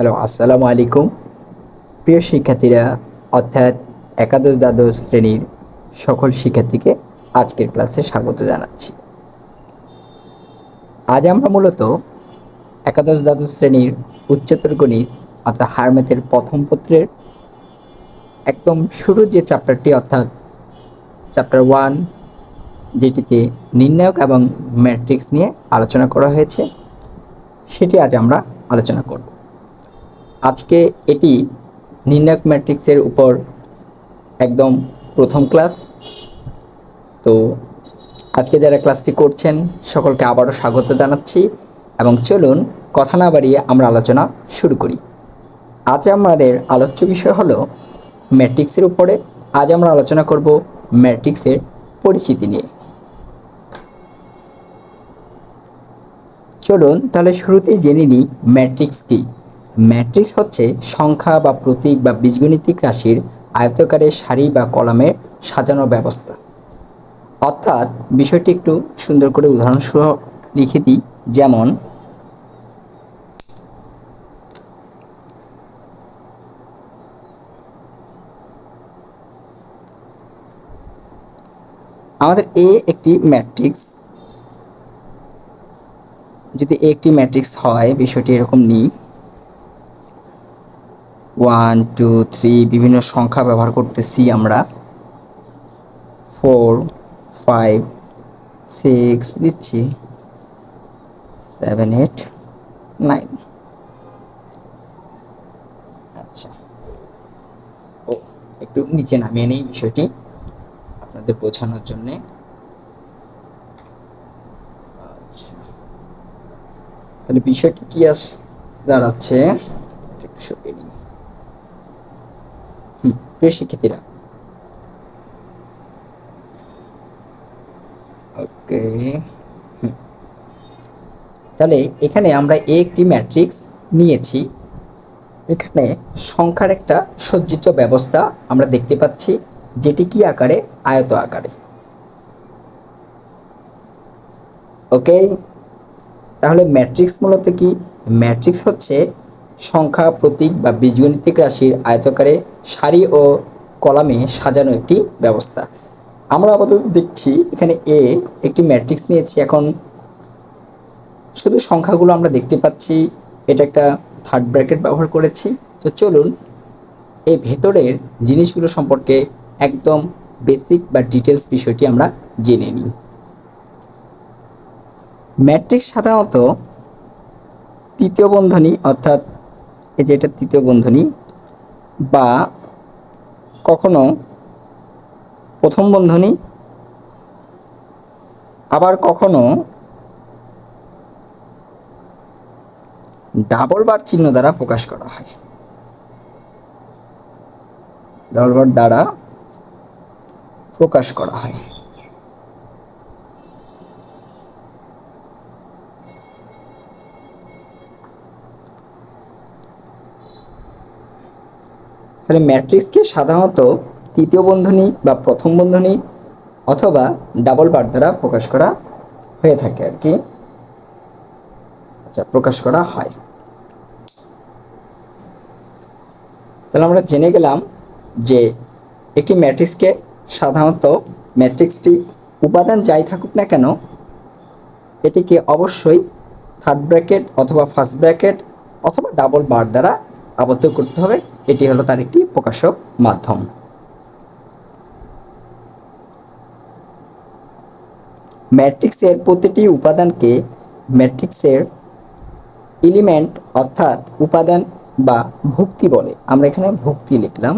Hello, আসসালামু আলাইকুম। প্রিয় শিক্ষার্থীরা, অর্থাৎ একাদশ দ্বাদশ শ্রেণীর সকল শিক্ষার্থীকে আজকের ক্লাসে স্বাগত জানাচ্ছি। আজ আমরা মূলত একাদশ দ্বাদশ শ্রেণীর উচ্চতর গণিত অর্থাৎ হারম্যাথের প্রথম পত্রের একদম শুরুর যে চ্যাপ্টারটি অর্থাৎ চ্যাপ্টার 1, যেটিতে নির্ণায়ক এবং ম্যাট্রিক্স নিয়ে আলোচনা করা হয়েছে, সেটি আজ আমরা আলোচনা করব। আজকে এটি নির্ণায়ক ম্যাট্রিক্সের উপর একদম প্রথম ক্লাস। তো আজকে যারা ক্লাসটি করছেন সকলকে আবারও স্বাগত জানাচ্ছি এবং চলুন কথা না বাড়িয়ে আমরা আলোচনা শুরু করি। আজ আমাদের আলোচ্য বিষয় হলো ম্যাট্রিক্সের উপরে। আজ আমরা আলোচনা করব ম্যাট্রিক্সের পরিচিতি নিয়ে। চলুন তাহলে শুরুতেই জেনে নিই ম্যাট্রিক্স কী। ম্যাট্রিক্স হচ্ছে সংখ্যা বা প্রতীক বা বীজগণিতিক রাশির আয়তাকারের সারি বা কলামের সাজানো ব্যবস্থা। অর্থাৎ বিষয়টি একটু সুন্দর করে উদাহরণসহ লিখে দিই। যেমন আমাদের এ একটি ম্যাট্রিক্স। যদি এ একটি ম্যাট্রিক্স হয়, বিষয়টি এরকম নিই। 1 2 3 বিভিন্ন সংখ্যা ব্যবহার করতেছি আমরা। 4 5 6 দিচ্ছি, 7 8 9। আচ্ছা, একটু নিচে নামিয়ে নেই বিষয়টি আপনাদের বোঝানোর জন্যে। আচ্ছা, তাহলে বিষয়টি কি দাঁড়াচ্ছে, একটু সরিয়ে নিই। প্রিয় শিক্ষার্থীরা, ওকে, তাহলে এখানে আমরা একটি ম্যাট্রিক্স নিয়েছি। এখানে সংখ্যার একটা সজ্জিত ব্যবস্থা আমরা দেখতে পাচ্ছি, যেটি কি আকারে, আয়ত আকারে। ওকে, তাহলে ম্যাট্রিক্স মূলত কি? ম্যাট্রিক্স হচ্ছে সংখ্যা, প্রতীক বা বীজগণিতিক রাশির আয়তাকারে সারি ও কলামে সাজানো একটি ব্যবস্থা। আমরা আপাতত দেখছি এখানে এ একটি ম্যাট্রিক্স নিয়েছি। এখন শুধু সংখ্যাগুলো আমরা দেখতে পাচ্ছি, এটা একটা থার্ড ব্র্যাকেট ব্যবহার করেছি। তো চলুন এই ভেতরের জিনিসগুলো সম্পর্কে একদম বেসিক বা ডিটেলস বিষয়টি আমরা জেনে নিই। ম্যাট্রিক্স সাধারণত তৃতীয় বন্ধনী, অর্থাৎ এই যে এটা তৃতীয় বন্ধনী, বা কখনো প্রথম বন্ধনী, আবার কখনো ডাবল বার চিহ্ন দ্বারা প্রকাশ করা হয়। ডাবল বার দ্বারা প্রকাশ করা হয়। তাহলে ম্যাট্রিক্সকে সাধারণত তৃতীয় বন্ধনী বা প্রথম বন্ধনী অথবা ডাবল বার দ্বারা প্রকাশ করা হয়ে থাকে আর কি। আচ্ছা, প্রকাশ করা হয়। তাহলে আমরা জেনে গেলাম যে একটি ম্যাট্রিক্সকে সাধারণত ম্যাট্রিক্সটি উপাদান যাই থাকুক না কেন, এটিকে অবশ্যই থার্ড ব্র্যাকেট অথবা ফার্স্ট ব্র্যাকেট অথবা ডাবল বার দ্বারা আবদ্ধ করতে হবে। এটি হলো তার একটি প্রকাশক মাধ্যম। ম্যাট্রিক্সের প্রতিটি উপাদানকে ম্যাট্রিক্সের এলিমেন্ট অর্থাৎ উপাদান বা ভুক্তি বলে। আমরা এখানে ভুক্তি লিখলাম।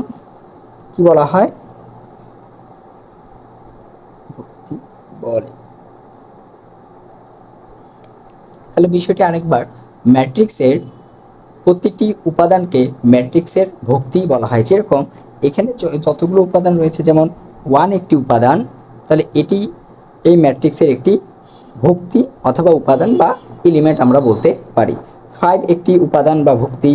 কি বলা হয়? ভুক্তি বলে। তাহলে বিষয়টি আরেকবার, ম্যাট্রিক্সের প্রতিটি উপাদানকে ম্যাট্রিক্সের ভুক্তি বলা হয়। যেরকম এখানে যতগুলো উপাদান রয়েছে, যেমন 1 একটি উপাদান, তাহলে এটি এই ম্যাট্রিক্সের একটি ভুক্তি অথবা উপাদান বা এলিমেন্ট আমরা বলতে পারি। 5 একটি উপাদান বা ভুক্তি,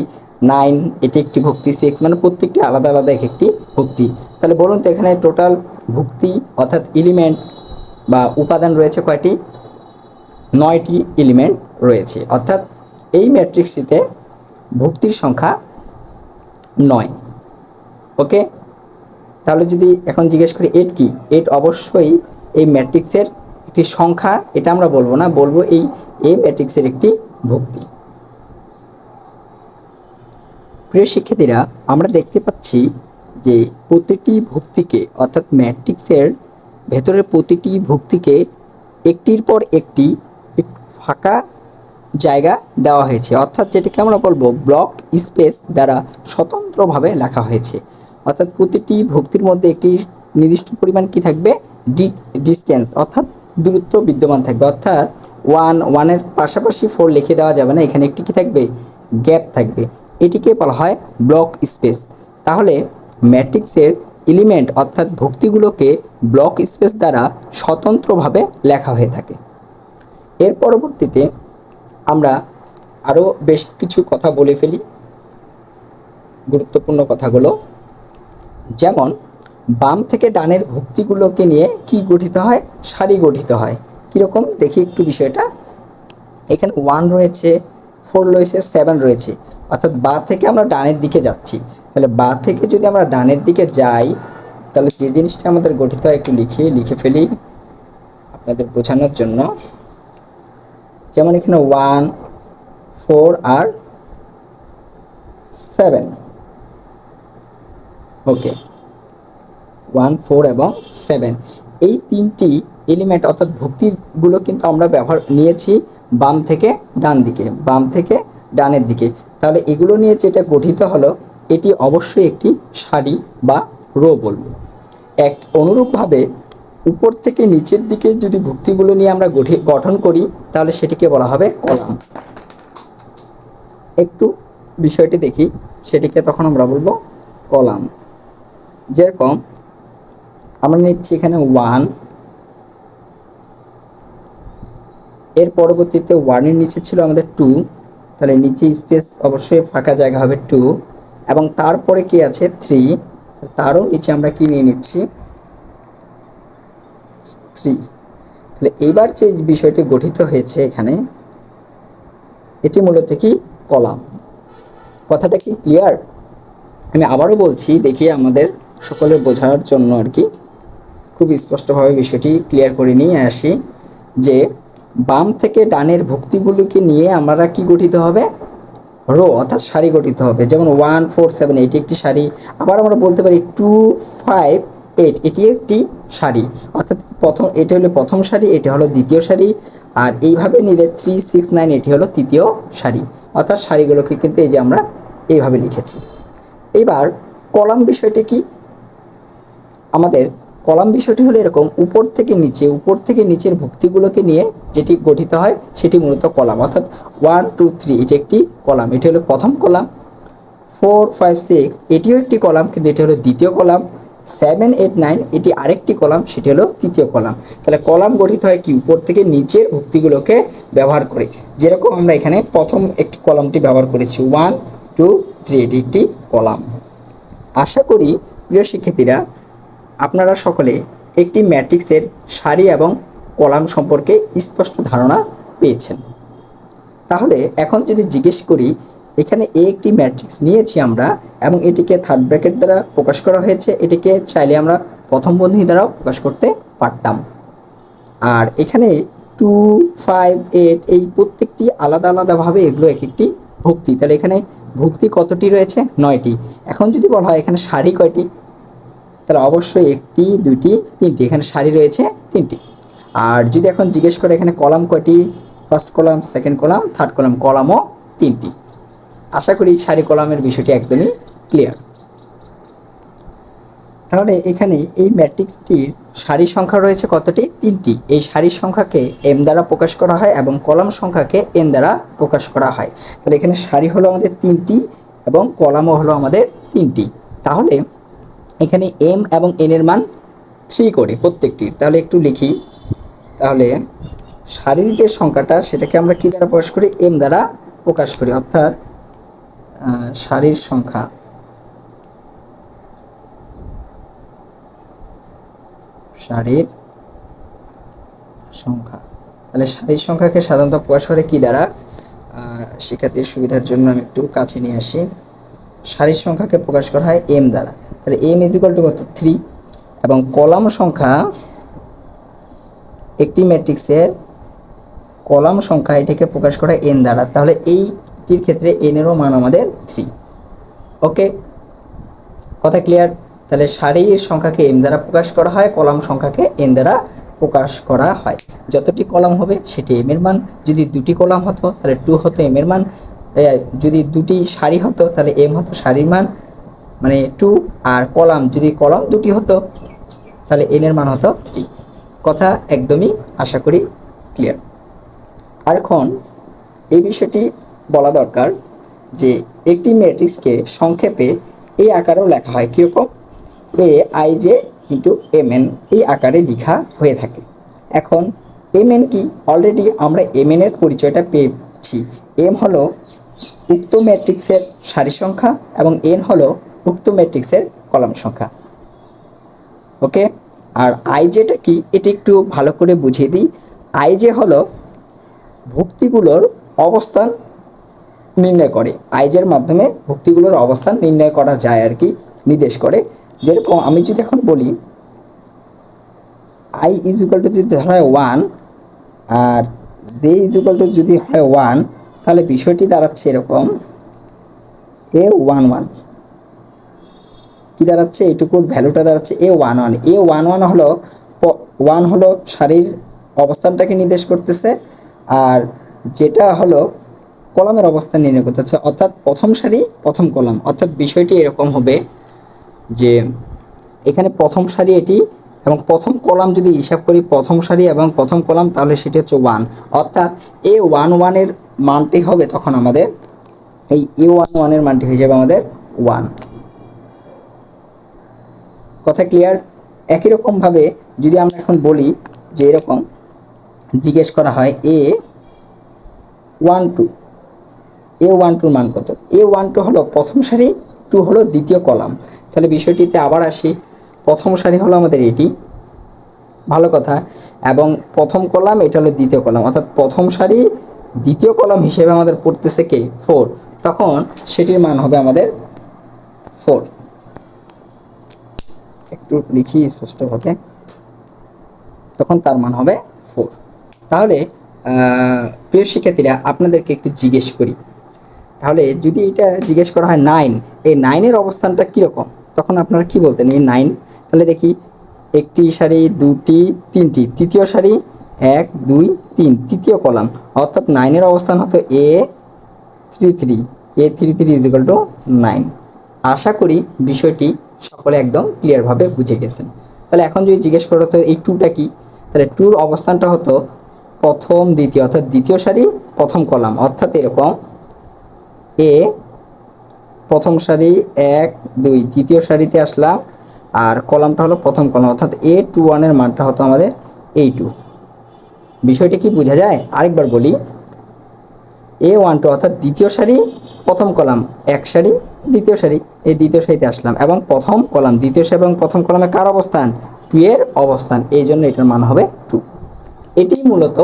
9 এটি একটি ভুক্তি, 6 মানে প্রত্যেকটি আলাদা আলাদা এক একটি ভুক্তি। তাহলে বলুন তো এখানে টোটাল ভুক্তি অর্থাৎ এলিমেন্ট বা উপাদান রয়েছে কয়টি? 9টি এলিমেন্ট রয়েছে। অর্থাৎ এই ম্যাট্রিক্সটিতে ভুক্তির সংখ্যা 9। ওকে, তাহলে যদি এখন জিজ্ঞেস করি 8 কি, 8 অবশ্যই এই ম্যাট্রিক্সের একটি সংখ্যা, এটা আমরা বলবো না, বলবো এই ম্যাট্রিক্সের একটি ভুক্তি। প্রিয় শিক্ষার্থীরা, আমরা দেখতে পাচ্ছি যে প্রতিটি ভুক্তিকে অর্থাৎ ম্যাট্রিক্সের ভেতরের প্রতিটি ভুক্তিকে একটির পর একটি ফাঁকা জায়গা দেওয়া হয়েছে, অর্থাৎ যেটাকে আমরা বলবো ব্লক স্পেস দ্বারা স্বতন্ত্রভাবে লেখা হয়েছে। অর্থাৎ প্রতিটি ভুক্তির মধ্যে একটি নির্দিষ্ট পরিমাণ কি থাকবে, ডিস্টেন্স অর্থাৎ দূরত্ব বিদ্যমান থাকবে। অর্থাৎ 1 এর পাশাপাশি 4 লিখে দেওয়া যাবে না, এখানে একটি কি থাকবে, গ্যাপ থাকবে। এটিকে বলা হয় ব্লক স্পেস। তাহলে ম্যাট্রিক্সের এলিমেন্ট অর্থাৎ ভুক্তিগুলোকে ব্লক স্পেস দ্বারা স্বতন্ত্রভাবে লেখা হয়ে থাকে। এর পরবর্তীতে আমরা আরও বেশ কিছু কথা বলে ফেলি, গুরুত্বপূর্ণ কথাগুলো। যেমন বাম থেকে ডানের ভুক্তিগুলোকে নিয়ে কি গঠিত হয়, সারি গঠিত হয়। কীরকম দেখি একটু বিষয়টা। এখানে 1 রয়েছে, 4 রয়েছে, 7 রয়েছে, অর্থাৎ বা থেকে আমরা ডানের দিকে যাচ্ছি। তাহলে বা থেকে যদি আমরা ডানের দিকে যাই, তাহলে যে জিনিসটা আমাদের গঠিত হয় একটু লিখে ফেলি আপনাদের বোঝানোর জন্য। যেমন এখানে 1, 4 আর 7। ওকে, 1, 4 এবং 7 এই তিনটি এলিমেন্ট অর্থাৎ ভুক্তিগুলো কিন্তু আমরা নিয়েছি বাম থেকে ডান দিকে, বাম থেকে ডানের দিকে। তাহলে এগুলো নিয়ে যেটা গঠিত হলো, এটি অবশ্যই একটি সারি বা রো বলবো। অনুরূপভাবে উপর থেকে নিচের দিকে যদি ভুক্তিগুলো নিয়ে আমরা গঠন করি, তাহলে সেটিকে বলা হবে কলাম। একটু বিষয়টি দেখি, সেটিকে তখন আমরা বলবো কলাম। যেরকম আমরা নিচ্ছি এখানে 1, এর পরবর্তীতে 1 এর নিচে ছিল আমাদের 2, তাহলে নিচে স্পেস অবশ্যই ফাঁকা জায়গা হবে 2, এবং তারপরে কি আছে 3, তারও নিচে আমরা কি নিয়ে নিচ্ছি 3। তাহলে এইবার যে বিষয়টি গঠিত হয়েছে এখানে, এটি মূলত কি কলাম। কথাটা কি ক্লিয়ার? আমি আবারও বলছি, দেখি আমাদের সকলের বোঝার জন্য আর কি খুব স্পষ্টভাবে বিষয়টি ক্লিয়ার করে নিয়ে আসি যে বাম থেকে ডানের ভুক্তিগুলোকে নিয়ে আমরা কি গঠিত হবে, রো অর্থাৎ সারি গঠিত হবে। যেমন 1, 4, 7 এটি একটি সারি। আবার আমরা বলতে পারি 2, 5, 8 এটি একটি সারি, অর্থাৎ এটি হলো প্রথম সারি, এটি হলো দ্বিতীয় সারি, আর এইভাবে নিলে 3, 6, 9 এটি হলো তৃতীয় সারি। অর্থাৎ সারিগুলোকে কিন্তু এই যে আমরা এইভাবে লিখেছি। এবার কলাম বিষয়টি কি, আমাদের কলাম বিষয়টি হলো এরকম, উপর থেকে নিচের ভুক্তিগুলোকে নিয়ে যেটি গঠিত হয় সেটি মূলত কলাম। অর্থাৎ 1, 2, 3 এটি একটি কলাম, এটি হলো প্রথম কলাম। 4, 5, 6 এটিও একটি কলাম, কিন্তু এটি হলো দ্বিতীয় কলাম। 7, 8, 9 এটি আরেকটি কলাম, সেটি হলো তৃতীয় কলাম। তাহলে কলাম গঠিত হয় কি, উপর থেকে নিচের ভুক্তিগুলোকে ব্যবহার করে। যেরকম আমরা এখানে প্রথম একটি কলামটি ব্যবহার করেছি, 1, 2, 3 এটি একটি কলাম। আশা করি প্রিয় শিক্ষার্থীরা আপনারা সকলে একটি ম্যাট্রিক্সের সারি এবং কলাম সম্পর্কে স্পষ্ট ধারণা পেয়েছেন। তাহলে এখন যদি জিজ্ঞেস করি, এখানে একটি ম্যাট্রিক্স নিয়েছি আমরা এবং এটিকে থার্ড ব্র্যাকেট দ্বারা প্রকাশ করা হয়েছে, এটিকে চাইলে আমরা প্রথম বন্ধনী দ্বারাও প্রকাশ করতে পারতাম। আর এখানে 2, 5, 8 এই প্রত্যেকটি আলাদা আলাদাভাবে এগুলো এক একটি ভুক্তি। তাহলে এখানে ভুক্তি কতটি রয়েছে, 9টি। এখন যদি বলা হয় এখানে সারি কয়টি, তাহলে অবশ্যই 1টি, 2টি, 3টি, এখানে সারি রয়েছে 3টি। আর যদি এখন জিজ্ঞেস করে এখানে কলাম কয়টি, first column, second column, third column, কলামও 3টি। আশা করি সারি কলামের বিষয়টি একদমই ক্লিয়ার। তাহলে এখানে এই ম্যাট্রিক্সটির সারি সংখ্যা রয়েছে কতটি, 3টি। এই সারির সংখ্যাকে m দ্বারা প্রকাশ করা হয় এবং কলাম সংখ্যাকে n দ্বারা প্রকাশ করা হয়। তাহলে এখানে সারি হলো আমাদের 3টি এবং কলামও হলো আমাদের 3টি। তাহলে এখানে m এবং n এর মান 3 করে প্রত্যেকটির। তাহলে একটু লিখি, তাহলে সারির যে সংখ্যাটা সেটাকে আমরা কি দ্বারা প্রকাশ করি, m দ্বারা প্রকাশ করি। অর্থাৎ সারির সংখ্যা, সারির সংখ্যা, তাহলে সারির সংখ্যাকে সাধারণত প্রকাশ করে কি দ্বারা, শিক্ষার্থীর সুবিধার জন্য আমি একটু কাছে নিয়ে আসি। সারির সংখ্যাকে প্রকাশ করা হয় এম দ্বারা, তাহলে এম ইজ ইকুয়াল টু কত 3, এবং কলাম সংখ্যা একটি ম্যাট্রিক্সের কলাম সংখ্যা এটাকে প্রকাশ করা হয় এন দ্বারা, তাহলে এইটির ক্ষেত্রে এন এরও মান আমাদের 3। ওকে, কথা ক্লিয়ার? তাহলে সারির সংখ্যাকে এম দ্বারা প্রকাশ করা হয়, কলাম সংখ্যাকে এন দ্বারা প্রকাশ করা হয়। যতটি কলাম হবে সেটি এম এর মান, যদি দুটি কলাম হতো তাহলে 2 হতো এম এর মান, যদি দুটি সারি হতো তাহলে এম হতো সারির মান মানে 2, আর কলাম যদি কলাম দুটি হতো তাহলে এন এর মান হতো 3। কথা একদমই আশা করি ক্লিয়ার। আর এখন এই বিষয়টি বলা দরকার যে একটি ম্যাট্রিক্সকে সংক্ষেপে এই আকারেও লেখা হয়, কীরকম? A I J into M N এই আকারে লেখা হয়ে থাকে। এখন এম এন কি? অলরেডি আমরা এম এন এর পরিচয়টা পেয়েছি। এম হলো উক্ত ম্যাট্রিক্সের সারি সংখ্যা এবং এন হলো উক্ত ম্যাট্রিক্সের কলাম সংখ্যা। ওকে, আর আই জেটা কি এটি একটু ভালো করে বুঝিয়ে দিই। আই জে হলো ভুক্তিগুলোর অবস্থান নির্ণয় করে, আইজের মাধ্যমে ভুক্তিগুলোর অবস্থান নির্ণয় করা যায় আর কি, নির্দেশ করে। যেরকম আমি যদি এখন বলি আই ইজ ইকুয়াল টু যদি ধরা হয় 1 আর জে ইজ ইকুয়াল টু যদি হয় 1, তাহলে বিষয়টি দাঁড়াচ্ছে এরকম A11 কি দাঁড়াচ্ছে, এইটুকুর ভ্যালুটা দাঁড়াচ্ছে A11। A11 হলো 1 হলো সারির অবস্থানটাকে নির্দেশ করতেছে, আর যেটা হলো কলামের অবস্থান নির্ণয় করতে হচ্ছে, অর্থাৎ প্রথম সারি প্রথম কলাম। অর্থাৎ বিষয়টি এরকম হবে যে এখানে প্রথম সারি এটি এবং প্রথম কলাম যদি হিসাব করি প্রথম সারি এবং প্রথম কলাম, তাহলে সেটি হচ্ছে 1, অর্থাৎ A11 এর মানটি হবে তখন আমাদের এই A11 এর মানটি হয়ে যাবে আমাদের 1। কথা ক্লিয়ার? একই রকমভাবে যদি আমরা এখন বলি যে এরকম জিজ্ঞেস করা হয় A12 মান কত? A12 হলো প্রথম সারি, 2 হলো দ্বিতীয় কলাম। তাহলে বিষয়টিতে আবার আসি, প্রথম সারি হলো আমাদের এটি, ভালো কথা, এবং প্রথম কলাম এটা হলো দ্বিতীয় কলাম, অর্থাৎ প্রথম সারি দ্বিতীয় কলাম হিসেবে আমাদের পড়তেছে কে 4, তখন সেটির মান হবে আমাদের 4। একটু লিখি স্পষ্টভাবে, তখন তার মান হবে 4। তাহলে প্রিয় শিক্ষার্থীরা আপনাদেরকে একটু জিজ্ঞেস করি, তাহলে যদি এটা জিজ্ঞেস করা হয় 9, এই 9-এর অবস্থানটা কীরকম, তখন আপনারা কি বলতেন? এই 9, তাহলে দেখি একটি সারি, দুটি, তিনটি, তৃতীয় সারি 1 2 3 তৃতীয় কলাম, অর্থাৎ 9-এর অবস্থান হতো A33 ইজ ইকুয়াল টু 9। আশা করি বিষয়টি সকলে একদম ক্লিয়ারভাবে বুঝে গেছেন। তাহলে এখন যদি জিজ্ঞেস করা হতো এই 2টা কি, তাহলে 2-র অবস্থানটা হতো প্রথম দ্বিতীয়, অর্থাৎ দ্বিতীয় সারি প্রথম কলাম, অর্থাৎ এরকম এ প্রথম সারি 1 2 তৃতীয় সারিতে আসলাম, আর কলামটা হলো প্রথম কলাম, অর্থাৎ A21 এর মানটা হতো আমাদের A2। বিষয়টি কি বোঝা যায়? আরেকবার বলি, A12 অর্থাৎ দ্বিতীয় সারি প্রথম কলাম, এক সারি দ্বিতীয় সারি, এই দ্বিতীয় সারিতে আসলাম এবং প্রথম কলাম, দ্বিতীয় সারি এবং প্রথম কলামে কার অবস্থান? 2 এর অবস্থান, এই জন্য এটার মান হবে 2। এটি মূলত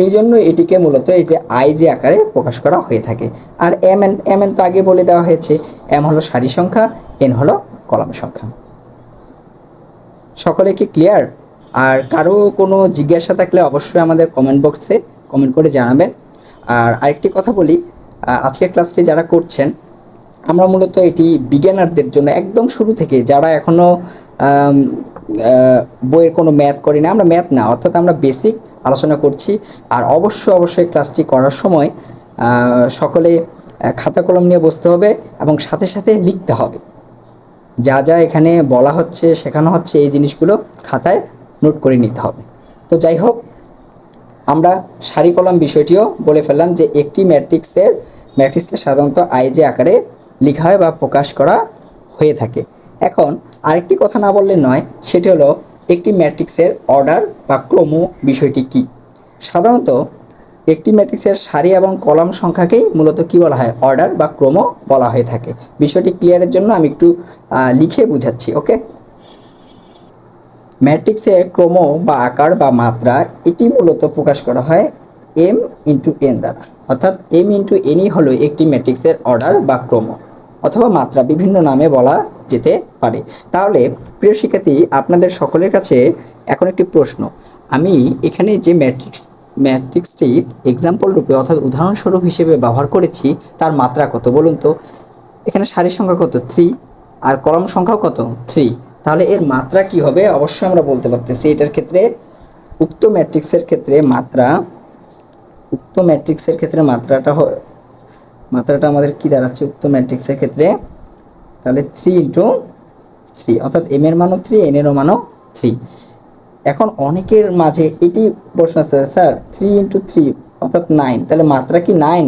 এই জন্য এটিকে মূলত এই যে আই যে আকারে প্রকাশ করা হয়ে থাকে। আর এম এন তো আগে বলে দেওয়া হয়েছে, এম হলো সারি সংখ্যা, এন হলো কলাম সংখ্যা। সকলে কি ক্লিয়ার? আর কারো কোনো জিজ্ঞাসা থাকলে অবশ্যই আমাদের কমেন্ট বক্সে কমেন্ট করে জানাবেন। আর আরেকটি কথা বলি, আজকের ক্লাসটি যারা করছেন, আমরা মূলত এটি বিজ্ঞানারদের জন্য একদম শুরু থেকে, যারা এখনও বইয়ের কোনো ম্যাথ করি না, আমরা ম্যাথ না, অর্থাৎ আমরা বেসিক আলোচনা করছি। আর অবশ্যই ক্লাসটি করার সময় সকলে খাতা কলম নিয়ে বসতে হবে এবং সাথে সাথে লিখতে হবে, যা যা এখানে বলা হচ্ছে শেখানো হচ্ছে এই জিনিসগুলো খাতায় নোট করে নিতে হবে। তো যাই হোক, আমরা সারি কলাম বিষয়টিও বলে ফেললাম যে একটি ম্যাট্রিক্সকে সাধারণত আইজে আকারে লেখা হয় বা প্রকাশ করা হয়ে থাকে। এখন আরেকটি কথা না বললে নয়, সেটি হলো একটি ম্যাট্রিক্সের অর্ডার বা ক্রম বিষয়টি কি। সাধারণত একটি ম্যাট্রিক্সের সারি এবং কলাম সংখ্যাকেই মূলত কি বলা হয়? অর্ডার বা ক্রম বলা হয়ে থাকে। বিষয়টি ক্লিয়ারের জন্য আমি একটু লিখে বুঝাচ্ছি। ওকে, ম্যাট্রিক্সের ক্রম বা আকার বা মাত্রা এটি মূলত প্রকাশ করা হয় এম ইন্টু এন দ্বারা, অর্থাৎ এম ইন্টু এনই হলো একটি ম্যাট্রিক্সের অর্ডার বা ক্রম অথবা মাত্রা, বিভিন্ন নামে বলা যেতে পারে। তাহলে প্রিয় শিক্ষার্থী, আপনাদের সকলের কাছে এখন একটি প্রশ্ন। আমি এখানে যে ম্যাট্রিক্সটি এক্সাম্পল রূপে অর্থাৎ উদাহরণস্বরূপ হিসেবে ব্যবহার করেছি তার মাত্রা কত বলুন তো? এখানে সারির সংখ্যা কত? 3, আর কলাম সংখ্যাও কত? 3। তাহলে এর মাত্রা কি হবে অবশ্যই আমরা বলতে পারতেছি। এটার ক্ষেত্রে উক্ত ম্যাট্রিক্সের ক্ষেত্রে মাত্রাটা আমাদের কি দাঁড়াচ্ছে উক্ত ম্যাট্রিক্সের ক্ষেত্রে? তাহলে 3 ইন্টু 3, অর্থাৎ এম এর মানও 3, এন এরও মানও 3। এখন অনেকের মাঝে এটি প্রশ্ন আসছে, স্যার 3 ইন্টু 3 অর্থাৎ 9, তাহলে মাত্রা কি 9?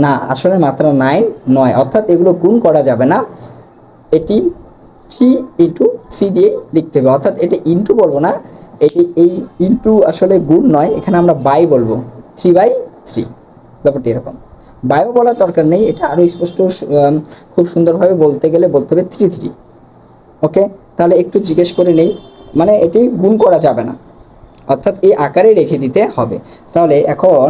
না, আসলে মাত্রা 9 নয়, অর্থাৎ এগুলো গুণ করা যাবে না, এটি 3 ইন্টু 3 দিয়ে লিখতে হবে। অর্থাৎ এটি ইন্টু বলবো না, এই ইন্টু আসলে গুণ নয়, এখানে আমরা বাই বলবো, 3/3। ব্যাপারটি এরকম। বায়ো বলার দরকার নেই, এটা আরও স্পষ্ট খুব সুন্দরভাবে বলতে গেলে বলতে হবে 3/3। ওকে, তাহলে একটু জিজ্ঞেস করে নেই, মানে এটি গুণ করা যাবে না, অর্থাৎ এই আকারে রেখে দিতে হবে। তাহলে এখন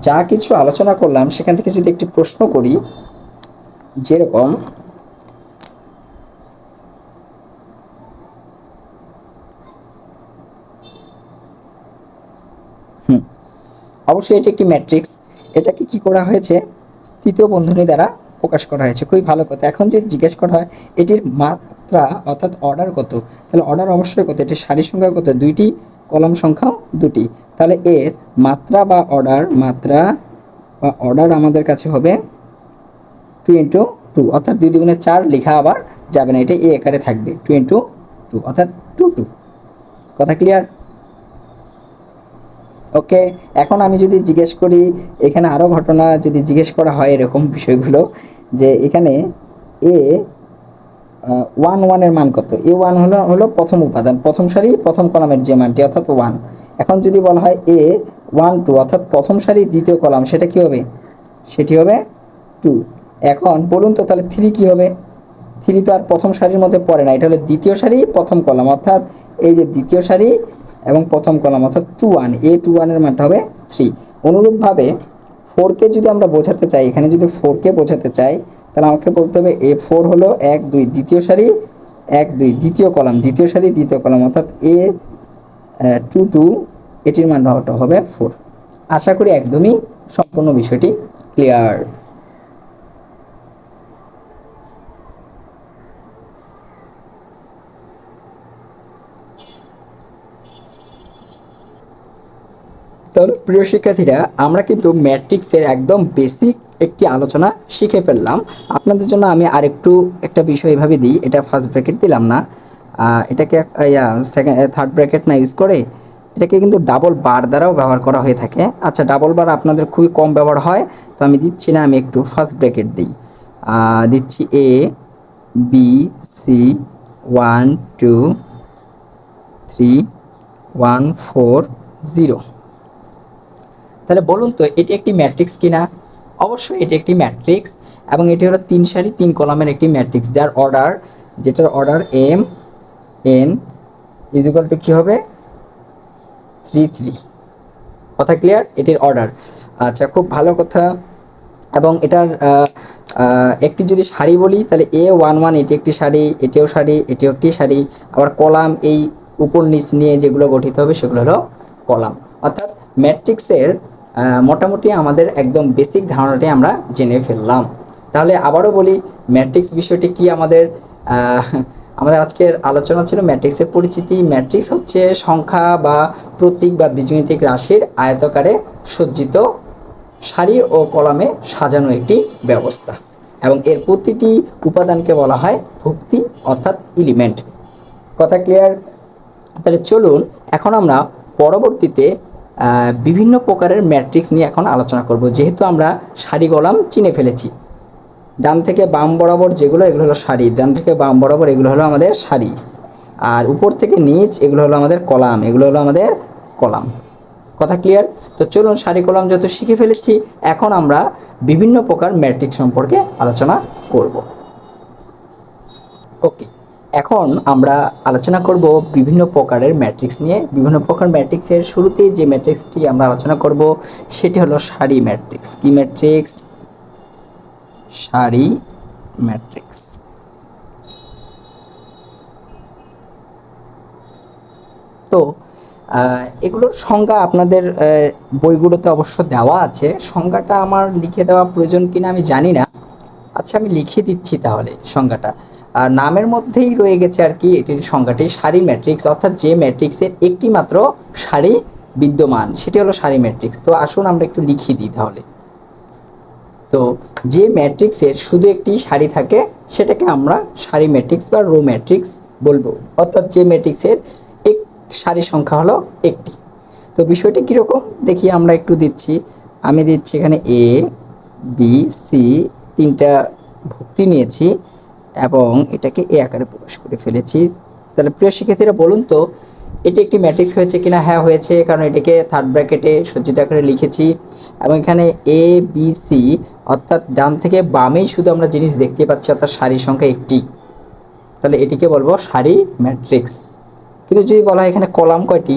যা কিছু আলোচনা করলাম সেখান থেকে যদি একটি প্রশ্ন করি, যেরকম অবশ্যই এটি একটি ম্যাট্রিক্স, এটাকে কি করা হয়েছে? তৃতীয় বন্ধনী দ্বারা প্রকাশ করা হয়েছে। খুবই ভালো কথা। এখন যদি জিজ্ঞেস করা হয় এটির মাত্রা অর্থাৎ অর্ডার কত, তাহলে অর্ডার অবশ্যই কত? এটির সারির সংখ্যা কত? 2টি, কলাম সংখ্যাও 2টি। তাহলে এর মাত্রা বা অর্ডার আমাদের কাছে হবে 2 ইন্টু 2, অর্থাৎ 2 দুগুণে 4 লেখা আবার যাবে না, এটা এই আকারে থাকবে 2 ইন্টু 2, অর্থাৎ 2 কথা ক্লিয়ার? ওকে, এখন আমি যদি জিজ্ঞেস করি, এখানে আরও ঘটনা যদি জিজ্ঞেস করা হয় এরকম বিষয়গুলো, যে এখানে A11 এর মান কত? A1 হলো প্রথম উপাদান, প্রথম সারি প্রথম কলামের যে মানটি, অর্থাৎ 1। এখন যদি বলা হয় A12 অর্থাৎ প্রথম সারি দ্বিতীয় কলাম, সেটা কি হবে? সেটি হবে 2। এখন বলুন তো তাহলে 3 কি হবে? 3 তো আর প্রথম সারির মধ্যে পড়ে না, এটা হলো দ্বিতীয় সারি প্রথম কলাম, অর্থাৎ এই যে দ্বিতীয় সারি এবং প্রথম কলাম, অর্থাৎ 21, A21 এর মানটা হবে 3। অনুরূপভাবে 4কে যদি আমরা বোঝাতে চাই, এখানে যদি 4কে বোঝাতে চাই, তাহলে আমাকে বলতে হবে A4 হলো 1 2 দ্বিতীয় সারি 1 2 দ্বিতীয় কলাম, দ্বিতীয় সারি দ্বিতীয় কলাম, অর্থাৎ A22 এটির মানটা হবে 4। আশা করি একদমই সম্পূর্ণ বিষয়টি ক্লিয়ার। তাহলে প্রিয় শিক্ষার্থীরা, আমরা কিন্তু ম্যাট্রিক্সের একদম বেসিক একটি আলোচনা শিখে ফেললাম। আপনাদের জন্য আমি আরেকটু একটা বিষয় এভাবে দিই, এটা ফার্স্ট ব্র্যাকেট দিলাম না, এটাকে থার্ড ব্র্যাকেট না ইউজ করে এটাকে কিন্তু ডাবল বার দ্বারাও ব্যবহার করা হয়ে থাকে। আচ্ছা, ডাবল বার আপনাদের খুবই কম ব্যবহার হয়, তো আমি দিচ্ছি না, আমি একটু ফার্স্ট ব্র্যাকেট দিই, দিচ্ছি ABC 1 2 3 1 4 0। তাহলে বলুন তো এটি একটি ম্যাট্রিক্স কিনা? অবশ্যই এটি একটি ম্যাট্রিক্স, এবং এটি হলো 3 সারি 3 কলামের একটি ম্যাট্রিক্স, যেটার অর্ডার MN = কি হবে? 3 3। কথা ক্লিয়ার? এটির অর্ডার। আচ্ছা, খুব ভালো কথা। এবং এটার একটি যদি সারি বলি, তাহলে A11 এটি একটি সারি, এটিও সারি, এটিও একটি সারি, আবার কলাম এই উপর নিচ নিয়ে যেগুলো গঠিত হবে সেগুলো হলো কলাম। অর্থাৎ ম্যাট্রিক্সের মোটামুটি আমাদের একদম বেসিক ধারণাটি আমরা জেনে ফেললাম। তাহলে আবারও বলি, ম্যাট্রিক্স বিষয়টি কি? আমাদের আজকের আলোচনা ছিল ম্যাট্রিক্সের পরিচিতি। ম্যাট্রিক্স হচ্ছে সংখ্যা বা প্রতীক বা বীজগণিতিক রাশির আয়তাকারে সজ্জিত সারি ও কলামে সাজানো একটি ব্যবস্থা, এবং এর প্রতিটি উপাদানকে বলা হয় ভুক্তি অর্থাৎ এলিমেন্ট। কথা ক্লিয়ার? তাহলে চলুন এখন আমরা পরবর্তীতে বিভিন্ন প্রকারের ম্যাট্রিক্স নিয়ে এখন আলোচনা করব। যেহেতু আমরা সারি কলাম চিনে ফেলেছি, ডান থেকে বাম বরাবর যেগুলো, এগুলো হলো সারি, ডান থেকে বাম বরাবর এগুলো হলো আমাদের সারি, আর উপর থেকে নিচ এগুলো হলো আমাদের কলাম, এগুলো হলো আমাদের কলাম। কথা ক্লিয়ার? তো চলুন, সারি কলাম যত শিখে ফেলেছি, এখন আমরা বিভিন্ন প্রকার ম্যাট্রিক্স সম্পর্কে আলোচনা করব। ওকে, এখন আমরা আলোচনা করব বিভিন্ন প্রকারের ম্যাট্রিক্স নিয়ে। বিভিন্ন প্রকার ম্যাট্রিক্সের শুরুতেই যে ম্যাট্রিক্সটি আমরা আলোচনা করব সেটি হলো সারি ম্যাট্রিক্স। কি ম্যাট্রিক্স? সারি ম্যাট্রিক্স। তো এগুলোর সংজ্ঞা আপনাদের বইগুলোতে অবশ্য দেওয়া আছে। সংজ্ঞাটা আমার লিখে দেওয়া প্রয়োজন কিনা আমি জানি না। আচ্ছা, আমি লিখে দিচ্ছি তাহলে সংজ্ঞাটা। নামের মধ্যেই রয়ে গেছে আর কি এটির সংজ্ঞাটি। সারি ম্যাট্রিক্স অর্থাৎ যে ম্যাট্রিক্সের একটি মাত্র সারি বিদ্যমান, সেটি হলো সারি ম্যাট্রিক্স। তো আসুন আমরা একটু লিখে দিই তাহলে। তো যে ম্যাট্রিক্সের শুধু একটি সারি থাকে সেটাকে আমরা সারি ম্যাট্রিক্স বা রো ম্যাট্রিক্স বলবো। অর্থাৎ যে ম্যাট্রিক্সের এক সারি সংখ্যা হলো একটি। তো বিষয়টি কীরকম দেখি আমরা একটু দিচ্ছি। আমি দিচ্ছি এখানে এ বি সি, তিনটা ভুক্তি নিয়েছি এবং এটাকে এ আকারে প্রকাশ করে ফেলেছি। তাহলে প্রিয় শিক্ষার্থীরা বলুন তো এটি একটি ম্যাট্রিক্স হয়েছে কিনা? হ্যাঁ হয়েছে, কারণ এটাকে থার্ড ব্র্যাকেটে সজ্জিত আকারে লিখেছি এবং এখানে এ বি সি অর্থাৎ ডান থেকে বামেই শুধু আমরা জিনিস দেখতে পাচ্ছি, অর্থাৎ সারির সংখ্যা একটি। তাহলে এটিকে বলবো সারি ম্যাট্রিক্স। কিন্তু যদি বলা হয় এখানে কলাম কয়টি,